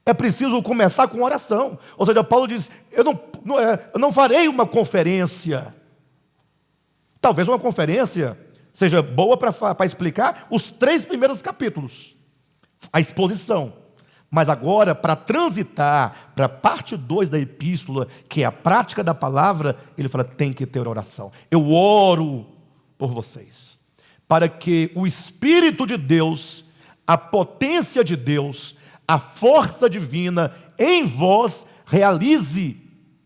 é preciso começar com oração. Ou seja, Paulo diz, eu não farei uma conferência. Talvez uma conferência seja boa para explicar os 3 primeiros capítulos, a exposição. Mas agora, para transitar para a parte 2 da epístola, que é a prática da palavra, ele fala, tem que ter oração. Eu oro por vocês, para que o Espírito de Deus, a potência de Deus, a força divina em vós realize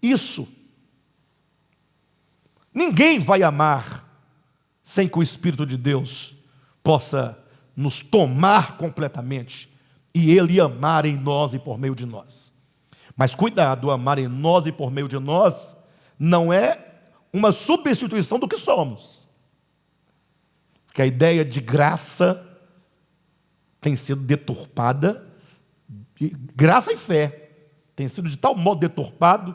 isso. Ninguém vai amar sem que o Espírito de Deus possa nos tomar completamente e Ele amar em nós e por meio de nós. Mas cuidado, amar em nós e por meio de nós não é uma substituição do que somos. Porque a ideia de graça tem sido deturpada, graça e fé tem sido de tal modo deturpado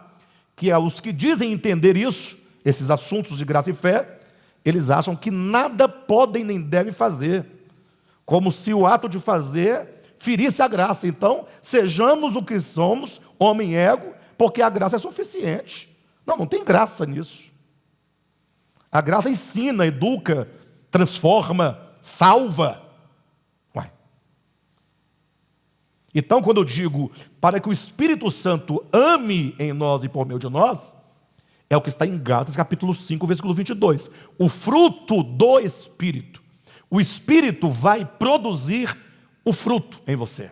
que os que dizem entender isso, esses assuntos de graça e fé, eles acham que nada podem nem devem fazer, como se o ato de fazer ferisse a graça. Então, sejamos o que somos, homem ego, porque a graça é suficiente. Não tem graça nisso. A graça ensina, educa, transforma, salva. Então, quando eu digo para que o Espírito Santo ame em nós e por meio de nós, é o que está em Gálatas capítulo 5, versículo 22. O fruto do Espírito. O Espírito vai produzir o fruto em você.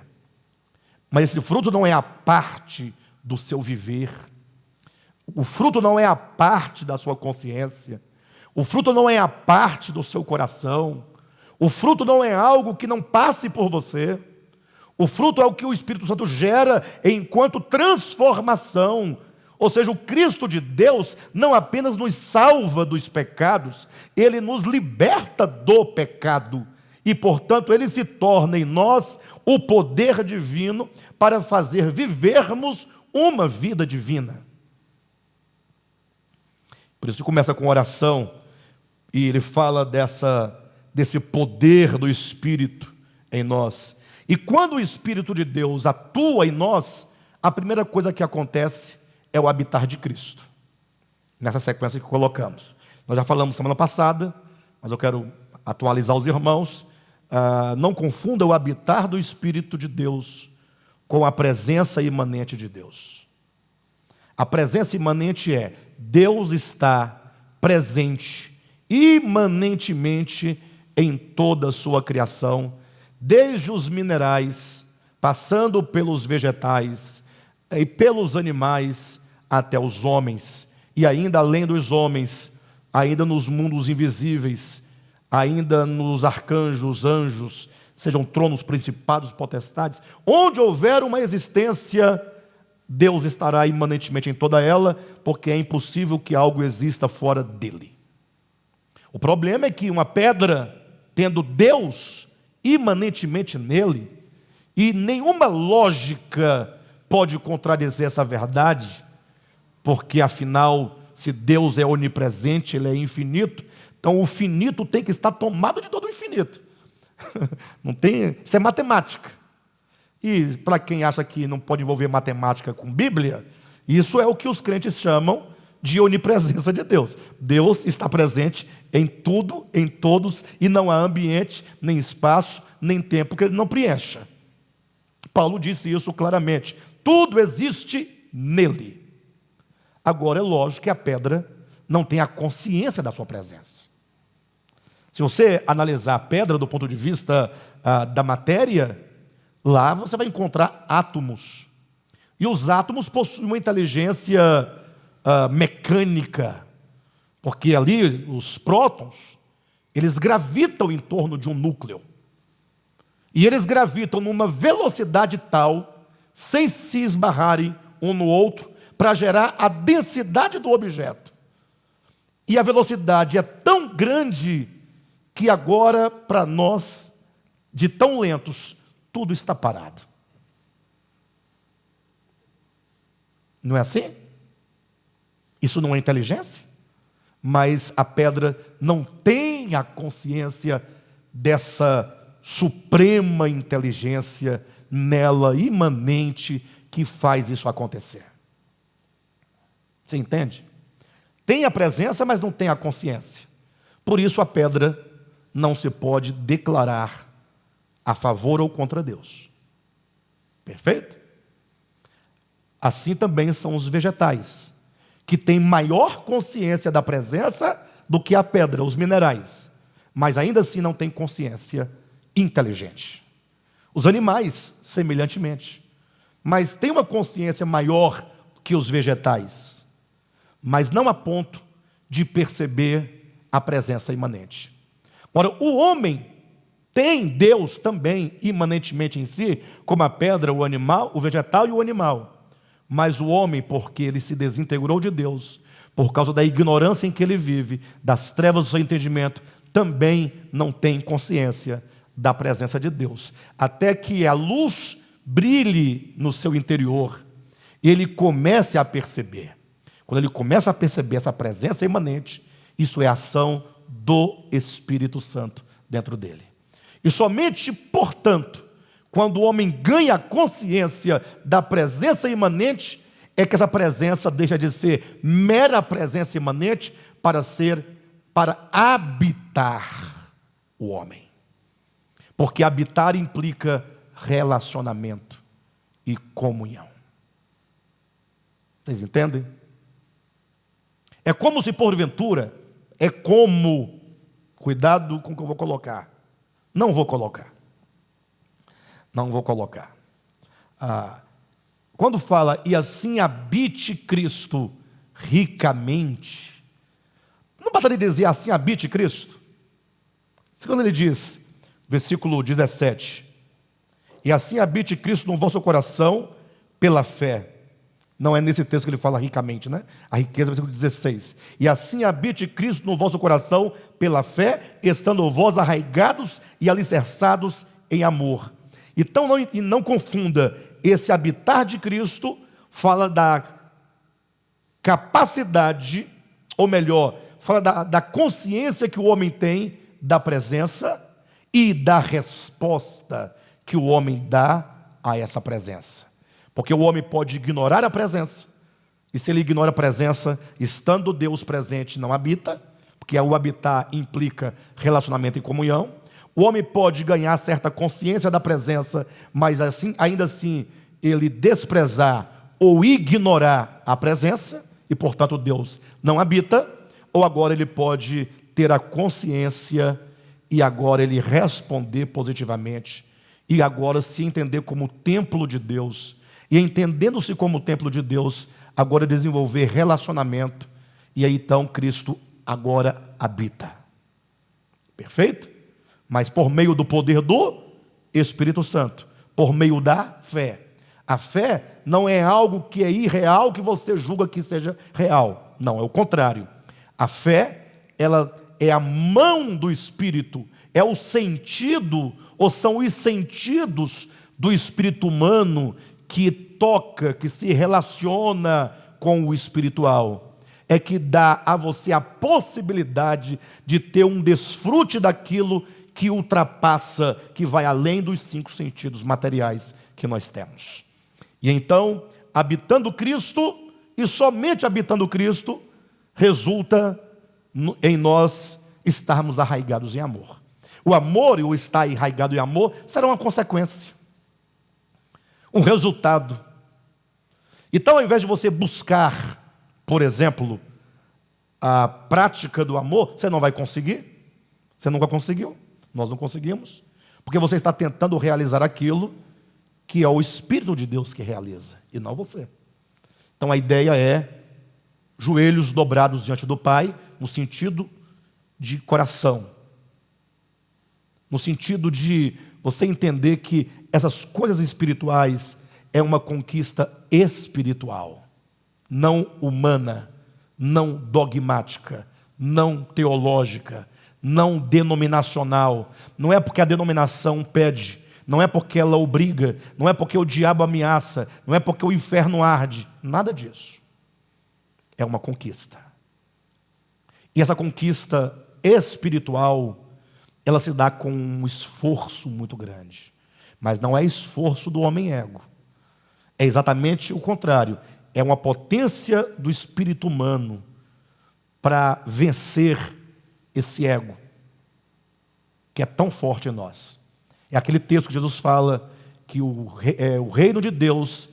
Mas esse fruto não é a parte do seu viver. O fruto não é a parte da sua consciência. O fruto não é a parte do seu coração. O fruto não é algo que não passe por você. O fruto é o que o Espírito Santo gera enquanto transformação. Ou seja, o Cristo de Deus não apenas nos salva dos pecados, Ele nos liberta do pecado. E, portanto, Ele se torna em nós o poder divino para fazer vivermos uma vida divina. Por isso começa com oração, e ele fala desse poder do Espírito em nós. E quando o Espírito de Deus atua em nós, a primeira coisa que acontece é o habitar de Cristo. Nessa sequência que colocamos. Nós já falamos semana passada, mas eu quero atualizar os irmãos. Não confunda o habitar do Espírito de Deus com a presença imanente de Deus. A presença imanente é Deus está presente imanentemente em toda a sua criação, desde os minerais, passando pelos vegetais e pelos animais até os homens, e ainda além dos homens, ainda nos mundos invisíveis, ainda nos arcanjos, anjos, sejam tronos, principados, potestades, onde houver uma existência, Deus estará imanentemente em toda ela, porque é impossível que algo exista fora dele. O problema é que uma pedra, tendo Deus imanentemente nele, e nenhuma lógica pode contradizer essa verdade, porque afinal, se Deus é onipresente, Ele é infinito, então o finito tem que estar tomado de todo o infinito. Não tem, isso é matemática. E para quem acha que não pode envolver matemática com Bíblia, isso é o que os crentes chamam de onipresença de Deus. Deus está presente em tudo, em todos, e não há ambiente, nem espaço, nem tempo que Ele não preencha. Paulo disse isso claramente. Tudo existe nele. Agora é lógico que a pedra não tem a consciência da sua presença. Se você analisar a pedra do ponto de vista da matéria, lá você vai encontrar átomos. E os átomos possuem uma inteligência mecânica, porque ali os prótons, eles gravitam em torno de um núcleo. E eles gravitam numa velocidade tal, sem se esbarrarem um no outro, para gerar a densidade do objeto. E a velocidade é tão grande que agora, para nós, de tão lentos, tudo está parado. Não é assim? Isso não é inteligência? mas a pedra não tem a consciência dessa suprema inteligência nela, imanente, que faz isso acontecer. Você entende? Tem a presença, mas não tem a consciência. Por isso a pedra não se pode declarar a favor ou contra Deus. Perfeito? Assim também são os vegetais, que têm maior consciência da presença do que a pedra, os minerais, mas ainda assim não têm consciência inteligente. Os animais, semelhantemente, mas têm uma consciência maior que os vegetais, mas não a ponto de perceber a presença imanente. Ora, o homem tem Deus também imanentemente em si, como a pedra, o animal, o vegetal e o animal. Mas o homem, porque ele se desintegrou de Deus, por causa da ignorância em que ele vive, das trevas do seu entendimento, também não tem consciência da presença de Deus. Até que a luz brilhe no seu interior, ele comece a perceber. Quando ele começa a perceber essa presença imanente, isso é ação do Espírito Santo dentro dele. E somente, portanto, quando o homem ganha a consciência da presença imanente, é que essa presença deixa de ser mera presença imanente para habitar o homem. Porque habitar implica relacionamento e comunhão. Vocês entendem? É como se porventura, cuidado com o que eu vou colocar. Não vou colocar. Quando fala, e assim habite Cristo ricamente, não basta ele dizer assim habite Cristo? Quando ele diz, versículo 17, e assim habite Cristo no vosso coração pela fé. Não é nesse texto que ele fala ricamente, né? A riqueza, versículo 16. E assim habite Cristo no vosso coração pela fé, estando vós arraigados e alicerçados em amor. Então não confunda, esse habitar de Cristo fala da capacidade, ou melhor, fala da consciência que o homem tem da presença e da resposta que o homem dá a essa presença. Porque o homem pode ignorar a presença, e se ele ignora a presença, estando Deus presente, não habita, porque o habitar implica relacionamento e comunhão. O homem pode ganhar certa consciência da presença, mas ainda assim ele desprezar ou ignorar a presença, e portanto Deus não habita. Ou agora ele pode ter a consciência e agora ele responder positivamente, e agora se entender como templo de Deus, e entendendo-se como templo de Deus, agora desenvolver relacionamento, e aí então Cristo agora habita. Perfeito? Mas por meio do poder do Espírito Santo, por meio da fé. A fé não é algo que é irreal, que você julga que seja real. Não, é o contrário. A fé, ela é a mão do Espírito, é o sentido, ou são os sentidos do espírito humano que toca, que se relaciona com o espiritual. É que dá a você a possibilidade de ter um desfrute daquilo que ultrapassa, que vai além dos 5 sentidos materiais que nós temos. E então, habitando Cristo, e somente habitando Cristo, resulta em nós estarmos arraigados em amor. O amor e o estar arraigado em amor será uma consequência, um resultado. Então, ao invés de você buscar, por exemplo, a prática do amor, você não vai conseguir. Você nunca conseguiu, nós não conseguimos, porque você está tentando realizar aquilo que é o Espírito de Deus que realiza, e não você. Então a ideia é joelhos dobrados diante do Pai, no sentido de coração, no sentido de você entender que essas coisas espirituais é uma conquista espiritual, não humana, não dogmática, não teológica, não denominacional. Não é porque a denominação pede, não é porque ela obriga, não é porque o diabo ameaça, não é porque o inferno arde, nada disso. É uma conquista. E essa conquista espiritual, ela se dá com um esforço muito grande. Mas não é esforço do homem ego. É exatamente o contrário. É uma potência do espírito humano para vencer esse ego, que é tão forte em nós. É aquele texto que Jesus fala que o reino de Deus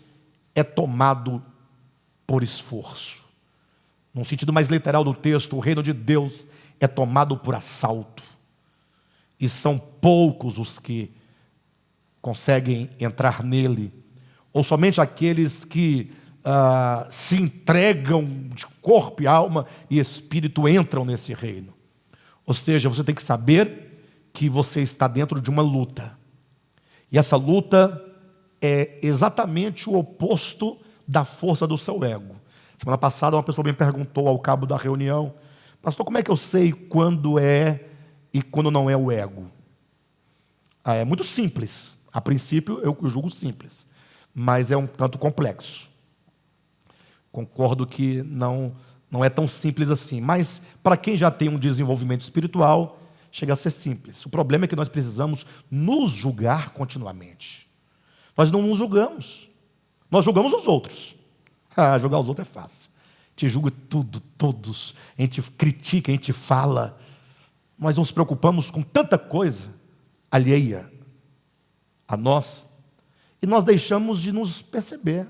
é tomado por esforço. No sentido mais literal do texto, o reino de Deus é tomado por assalto. E são poucos os que conseguem entrar nele, ou somente aqueles que se entregam de corpo e alma e espírito entram nesse reino. Ou seja, você tem que saber que você está dentro de uma luta. E essa luta é exatamente o oposto da força do seu ego. Semana passada uma pessoa me perguntou ao cabo da reunião: pastor, como é que eu sei quando é e quando não é o ego? É muito simples. A princípio eu julgo simples, mas é um tanto complexo. Concordo que não é tão simples assim, mas para quem já tem um desenvolvimento espiritual, chega a ser simples. O problema é que nós precisamos nos julgar continuamente. Nós não nos julgamos, nós julgamos os outros. Julgar os outros é fácil. A gente julga tudo, todos, a gente critica, a gente fala, mas nos preocupamos com tanta coisa alheia a nós, e nós deixamos de nos perceber.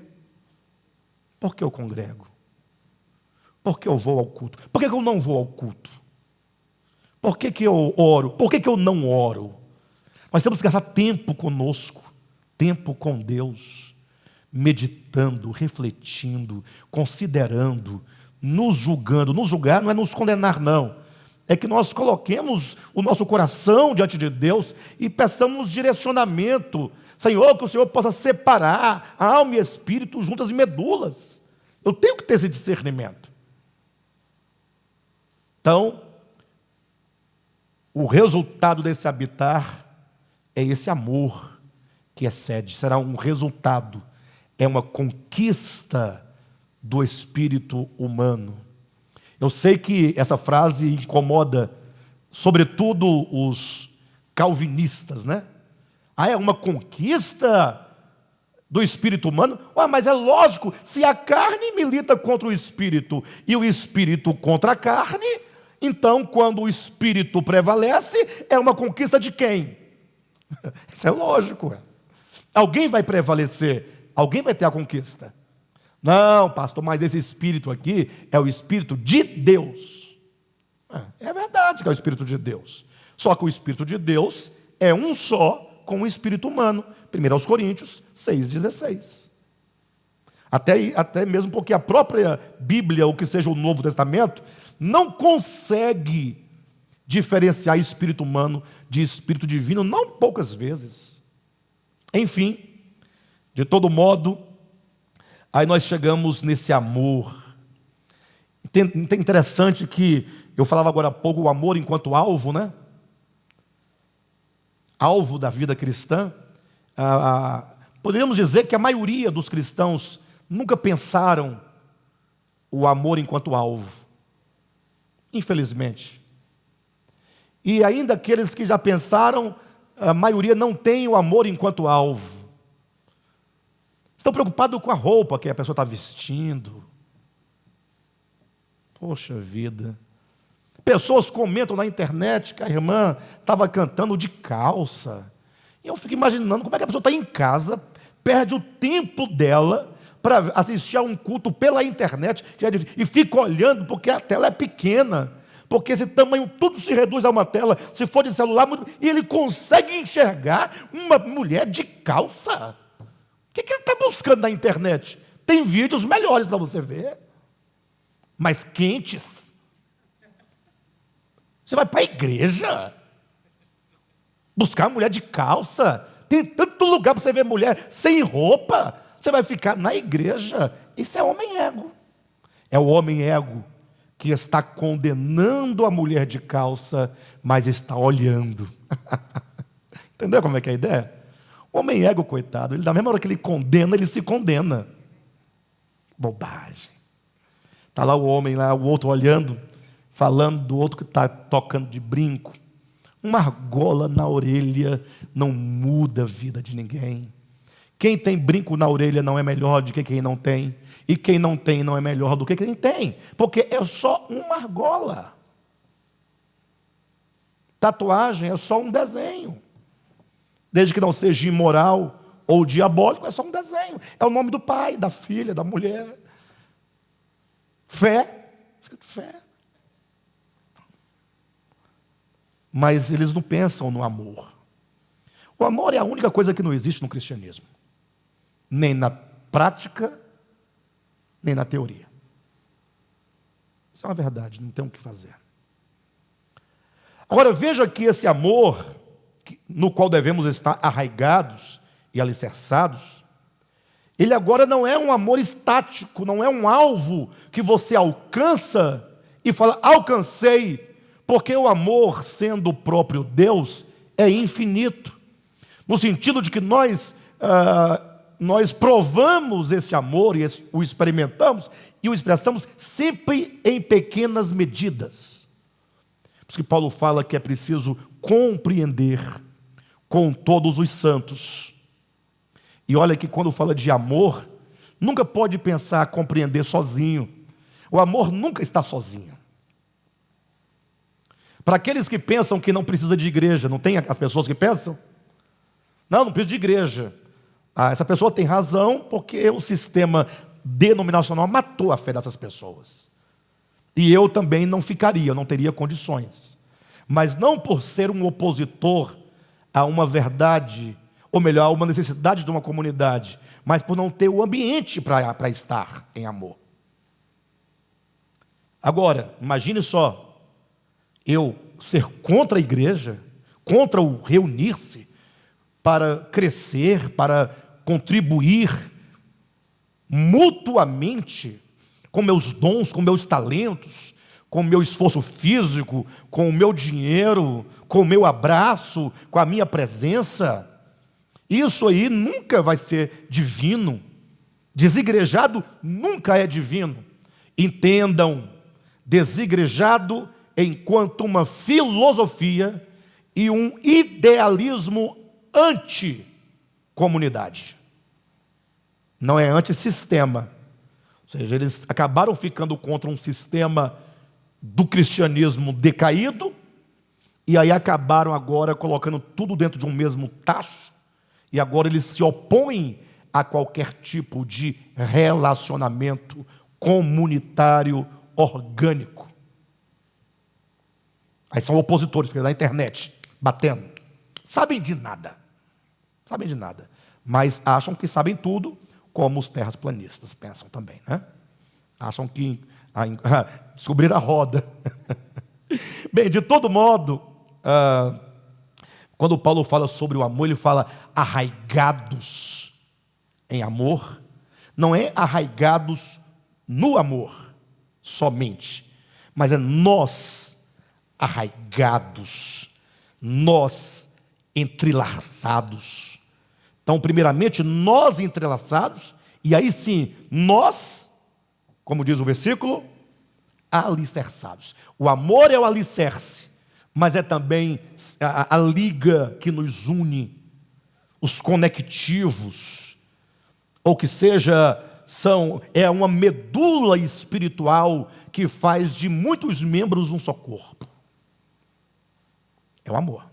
Por que eu congrego? Por que eu vou ao culto? Por que eu não vou ao culto? Por que eu oro? Por que eu não oro? Nós temos que gastar tempo conosco, tempo com Deus, meditando, refletindo, considerando, nos julgando. Nos julgar não é nos condenar, não. É que nós coloquemos o nosso coração diante de Deus e peçamos direcionamento. Senhor, que o Senhor possa separar a alma e espírito juntas e medulas. Eu tenho que ter esse discernimento. Então, o resultado desse habitar é esse amor que excede. Será um resultado, é uma conquista do espírito humano. Eu sei que essa frase incomoda, sobretudo, os calvinistas, né? É uma conquista do espírito humano? Mas é lógico, se a carne milita contra o espírito e o espírito contra a carne, então quando o espírito prevalece, é uma conquista de quem? Isso é lógico. Alguém vai prevalecer, alguém vai ter a conquista. Não, pastor, mas esse espírito aqui é o espírito de Deus. É verdade que é o espírito de Deus. Só que o espírito de Deus é um só com o espírito humano. 1 Coríntios 6,16. Até mesmo porque a própria Bíblia, ou que seja o Novo Testamento, não consegue diferenciar espírito humano de espírito divino, não poucas vezes. Enfim, de todo modo, aí nós chegamos nesse amor. Interessante que eu falava agora há pouco, o amor enquanto alvo, né? Alvo da vida cristã. Poderíamos dizer que a maioria dos cristãos nunca pensaram o amor enquanto alvo. Infelizmente. E ainda aqueles que já pensaram, a maioria não tem o amor enquanto alvo. Estão preocupados com a roupa que a pessoa está vestindo. Poxa vida. Pessoas comentam na internet que a irmã estava cantando de calça. E eu fico imaginando como é que a pessoa está em casa, perde o tempo dela para assistir a um culto pela internet e fica olhando porque a tela é pequena. Porque esse tamanho tudo se reduz a uma tela, se for de celular, e ele consegue enxergar uma mulher de calça. O que ele está buscando na internet? Tem vídeos melhores para você ver, mais quentes. Você vai para a igreja buscar uma mulher de calça. Tem tanto lugar para você ver mulher sem roupa. Você vai ficar na igreja. Isso é homem ego. É o homem ego que está condenando a mulher de calça, mas está olhando. Entendeu como é que é a ideia? O homem ego, coitado, ele, da mesma hora que ele condena, ele se condena. Bobagem. Está lá o homem, lá, o outro olhando, falando do outro que está tocando de brinco. Uma argola na orelha não muda a vida de ninguém. Quem tem brinco na orelha não é melhor do que quem não tem. E quem não tem não é melhor do que quem tem. Porque é só uma argola. Tatuagem é só um desenho. Desde que não seja imoral ou diabólico, é só um desenho. É o nome do pai, da filha, da mulher. Fé. Escrito fé. Mas eles não pensam no amor. O amor é a única coisa que não existe no cristianismo. Nem na prática, nem na teoria. Isso é uma verdade, não tem o que fazer. Agora veja que esse amor, no qual devemos estar arraigados e alicerçados, ele agora não é um amor estático, não é um alvo que você alcança e fala, alcancei, porque o amor, sendo o próprio Deus, é infinito. No sentido de que nós provamos esse amor e o experimentamos e o expressamos sempre em pequenas medidas. Por isso que Paulo fala que é preciso compreender com todos os santos. E olha que quando fala de amor, nunca pode pensar compreender sozinho. O amor nunca está sozinho. Para aqueles que pensam que não precisa de igreja, não tem as pessoas que pensam? Não precisa de igreja. Essa pessoa tem razão, porque o sistema denominacional matou a fé dessas pessoas. E eu também não ficaria, eu não teria condições. Mas não por ser um opositor a uma verdade, ou melhor, a uma necessidade de uma comunidade, mas por não ter o ambiente para estar em amor. Agora, imagine só, eu ser contra a igreja, contra o reunir-se, para crescer, para contribuir mutuamente com meus dons, com meus talentos, com o meu esforço físico, com o meu dinheiro, com o meu abraço, com a minha presença. Isso aí nunca vai ser divino. Desigrejado nunca é divino. Entendam, desigrejado enquanto uma filosofia e um idealismo anti-comunidade. Não é antissistema. Ou seja, eles acabaram ficando contra um sistema do cristianismo decaído, e aí acabaram agora colocando tudo dentro de um mesmo tacho, e agora eles se opõem a qualquer tipo de relacionamento comunitário orgânico. Aí são opositores, na internet, batendo. Sabem de nada. Sabem de nada. Mas acham que sabem tudo, como os terraplanistas pensam também, né? Acham que descobriram a roda. Bem, de todo modo, quando Paulo fala sobre o amor, ele fala arraigados em amor. Não é arraigados no amor somente, mas é nós arraigados, nós entrelaçados. Então, primeiramente, nós entrelaçados, e aí sim, nós, como diz o versículo, alicerçados. O amor é o alicerce, mas é também a liga que nos une, os conectivos, ou que seja, é uma medula espiritual que faz de muitos membros um só corpo. É o amor.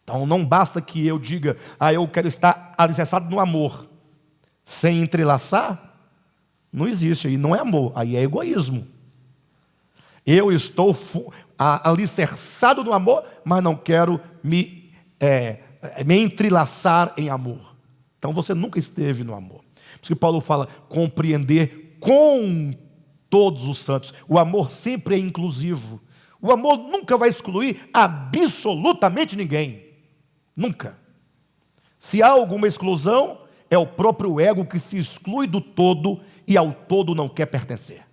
Então não basta que eu diga, eu quero estar alicerçado no amor, sem entrelaçar, não existe, aí não é amor, aí é egoísmo. Eu estou alicerçado no amor, mas não quero me entrelaçar em amor. Então você nunca esteve no amor. Por isso que Paulo fala, compreender com todos os santos. O amor sempre é inclusivo. O amor nunca vai excluir absolutamente ninguém. Nunca. Se há alguma exclusão, é o próprio ego que se exclui do todo e ao todo não quer pertencer.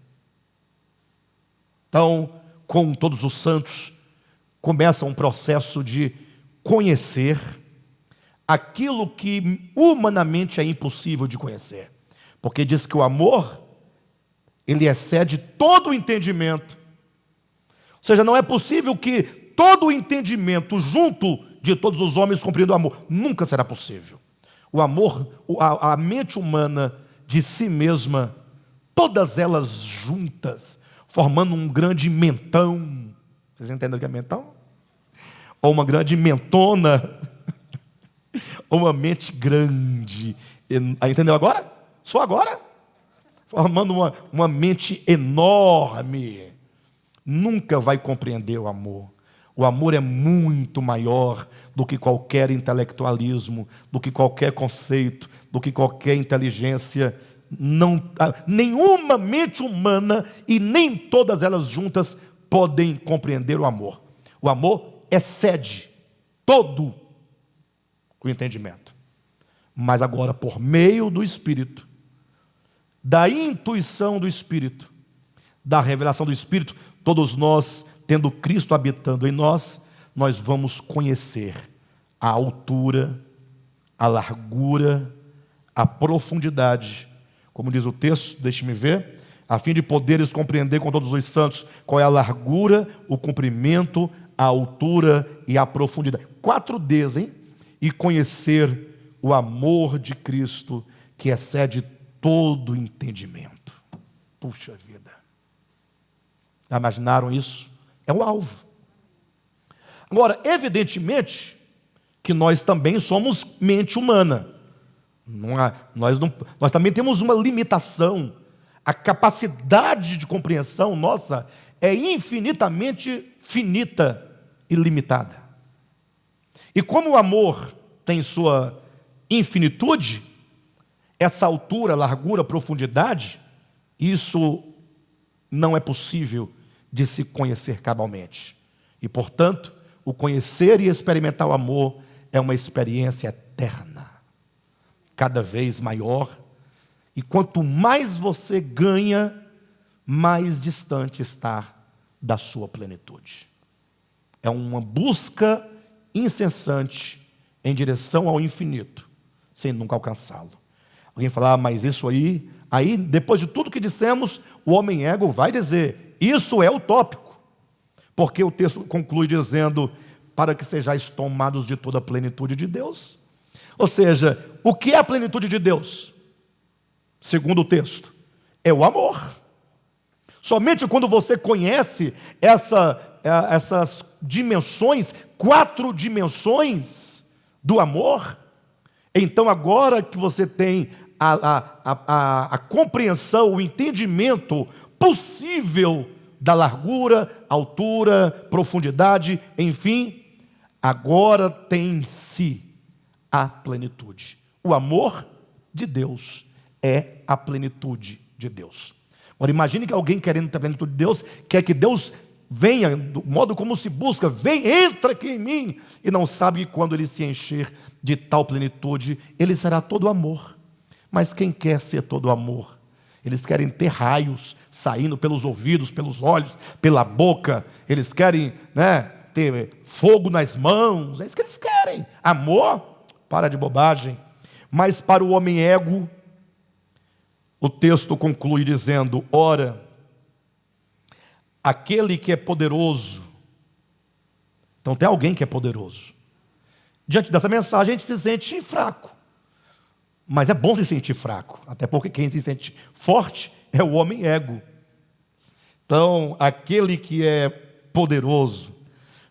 Então, com todos os santos, começa um processo de conhecer aquilo que humanamente é impossível de conhecer. Porque diz que o amor, ele excede todo o entendimento Ou seja, não é possível que todo o entendimento junto de todos os homens compreenda o amor. Nunca será possível. O amor, a mente humana de si mesma, todas elas juntas, formando um grande mentão. Vocês entendem o que é mentão? Ou uma grande mentona, ou uma mente grande. Entendeu agora? Só agora? Formando uma mente enorme. Nunca vai compreender o amor. O amor é muito maior do que qualquer intelectualismo, do que qualquer conceito, do que qualquer inteligência. Nenhuma mente humana e nem todas elas juntas podem compreender o amor. O amor excede todo o entendimento. Mas agora, por meio do Espírito, da intuição do Espírito, da revelação do Espírito, todos nós, tendo Cristo habitando em nós, nós vamos conhecer a altura, a largura, a profundidade. Como diz o texto, deixe-me ver, a fim de poderes compreender com todos os santos qual é a largura, o comprimento, a altura e a profundidade. 4 Ds, hein? E conhecer o amor de Cristo, que excede todo entendimento. Puxa vida. Já imaginaram isso? É o alvo. Agora, evidentemente, que nós também somos mente humana. Nós também temos uma limitação. A capacidade de compreensão nossa é infinitamente finita e limitada. E como o amor tem sua infinitude, essa altura, largura, profundidade, isso não é possível de se conhecer cabalmente. E, portanto, o conhecer e experimentar o amor é uma experiência eterna, cada vez maior. E quanto mais você ganha, mais distante está da sua plenitude. É uma busca incessante em direção ao infinito, sem nunca alcançá-lo. Alguém fala, mas isso aí, depois de tudo que dissemos, o homem ego vai dizer, isso é utópico. Porque o texto conclui dizendo, para que sejais tomados de toda a plenitude de Deus. Ou seja, o que é a plenitude de Deus? Segundo o texto, é o amor. Somente quando você conhece essas dimensões, 4 dimensões do amor, então agora que você tem a compreensão, o entendimento possível da largura, altura, profundidade, enfim, agora tem em si a plenitude. O amor de Deus é a plenitude de Deus. Agora imagine que alguém querendo ter a plenitude de Deus, quer que Deus venha, do modo como se busca, vem, entra aqui em mim, e não sabe que quando ele se encher de tal plenitude, ele será todo amor. Mas quem quer ser todo amor? Eles querem ter raios saindo pelos ouvidos, pelos olhos, pela boca, eles querem, ter fogo nas mãos, é isso que eles querem. Amor? Para de bobagem. Mas para o homem ego, o texto conclui dizendo, ora, aquele que é poderoso. Então tem alguém que é poderoso. Diante dessa mensagem a gente se sente fraco. Mas é bom se sentir fraco, até porque quem se sente forte é o homem ego. Então, aquele que é poderoso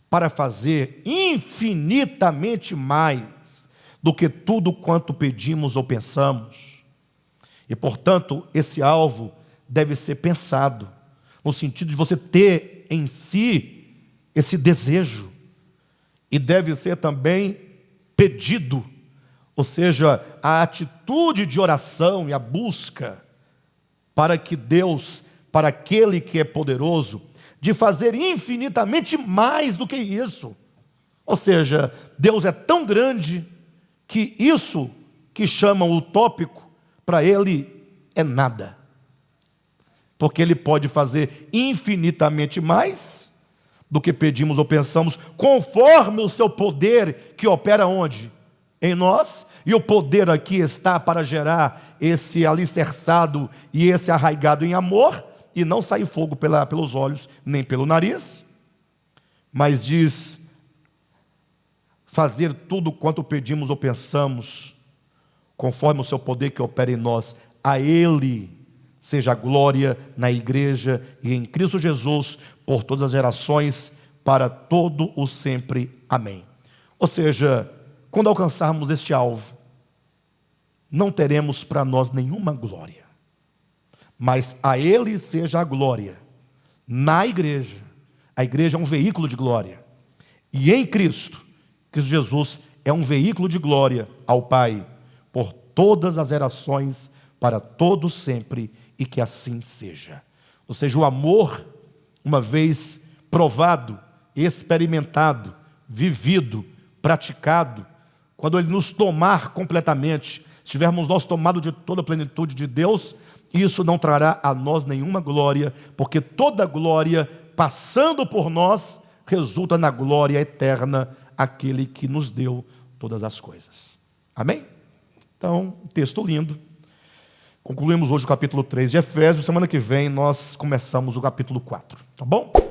para fazer infinitamente mais do que tudo quanto pedimos ou pensamos. E, portanto, esse alvo deve ser pensado, no sentido de você ter em si esse desejo, e deve ser também pedido, ou seja, a atitude de oração e a busca para que Deus, para aquele que é poderoso, de fazer infinitamente mais do que isso. Ou seja, Deus é tão grande que isso que chamam utópico, para Ele é nada. Porque Ele pode fazer infinitamente mais do que pedimos ou pensamos, conforme o seu poder que opera onde? Em nós. E o poder aqui está para gerar esse alicerçado e esse arraigado em amor, e não sair fogo pelos olhos, nem pelo nariz. mas diz: fazer tudo quanto pedimos ou pensamos, conforme o seu poder que opera em nós. A Ele seja a glória na igreja e em Cristo Jesus, por todas as gerações, para todo o sempre. Amém. Ou seja, quando alcançarmos este alvo, não teremos para nós nenhuma glória, mas a Ele seja a glória na igreja. A igreja é um veículo de glória, e em Cristo Jesus é um veículo de glória ao Pai, por todas as gerações, para todo sempre, e que assim seja. Ou seja, o amor, uma vez provado, experimentado, vivido, praticado, quando Ele nos tomar completamente, estivermos nós tomados de toda a plenitude de Deus, isso não trará a nós nenhuma glória, porque toda glória, passando por nós, resulta na glória eterna, aquele que nos deu todas as coisas. Amém? Então, texto lindo. Concluímos hoje o capítulo 3 de Efésios. Semana que vem nós começamos o capítulo 4. Tá bom?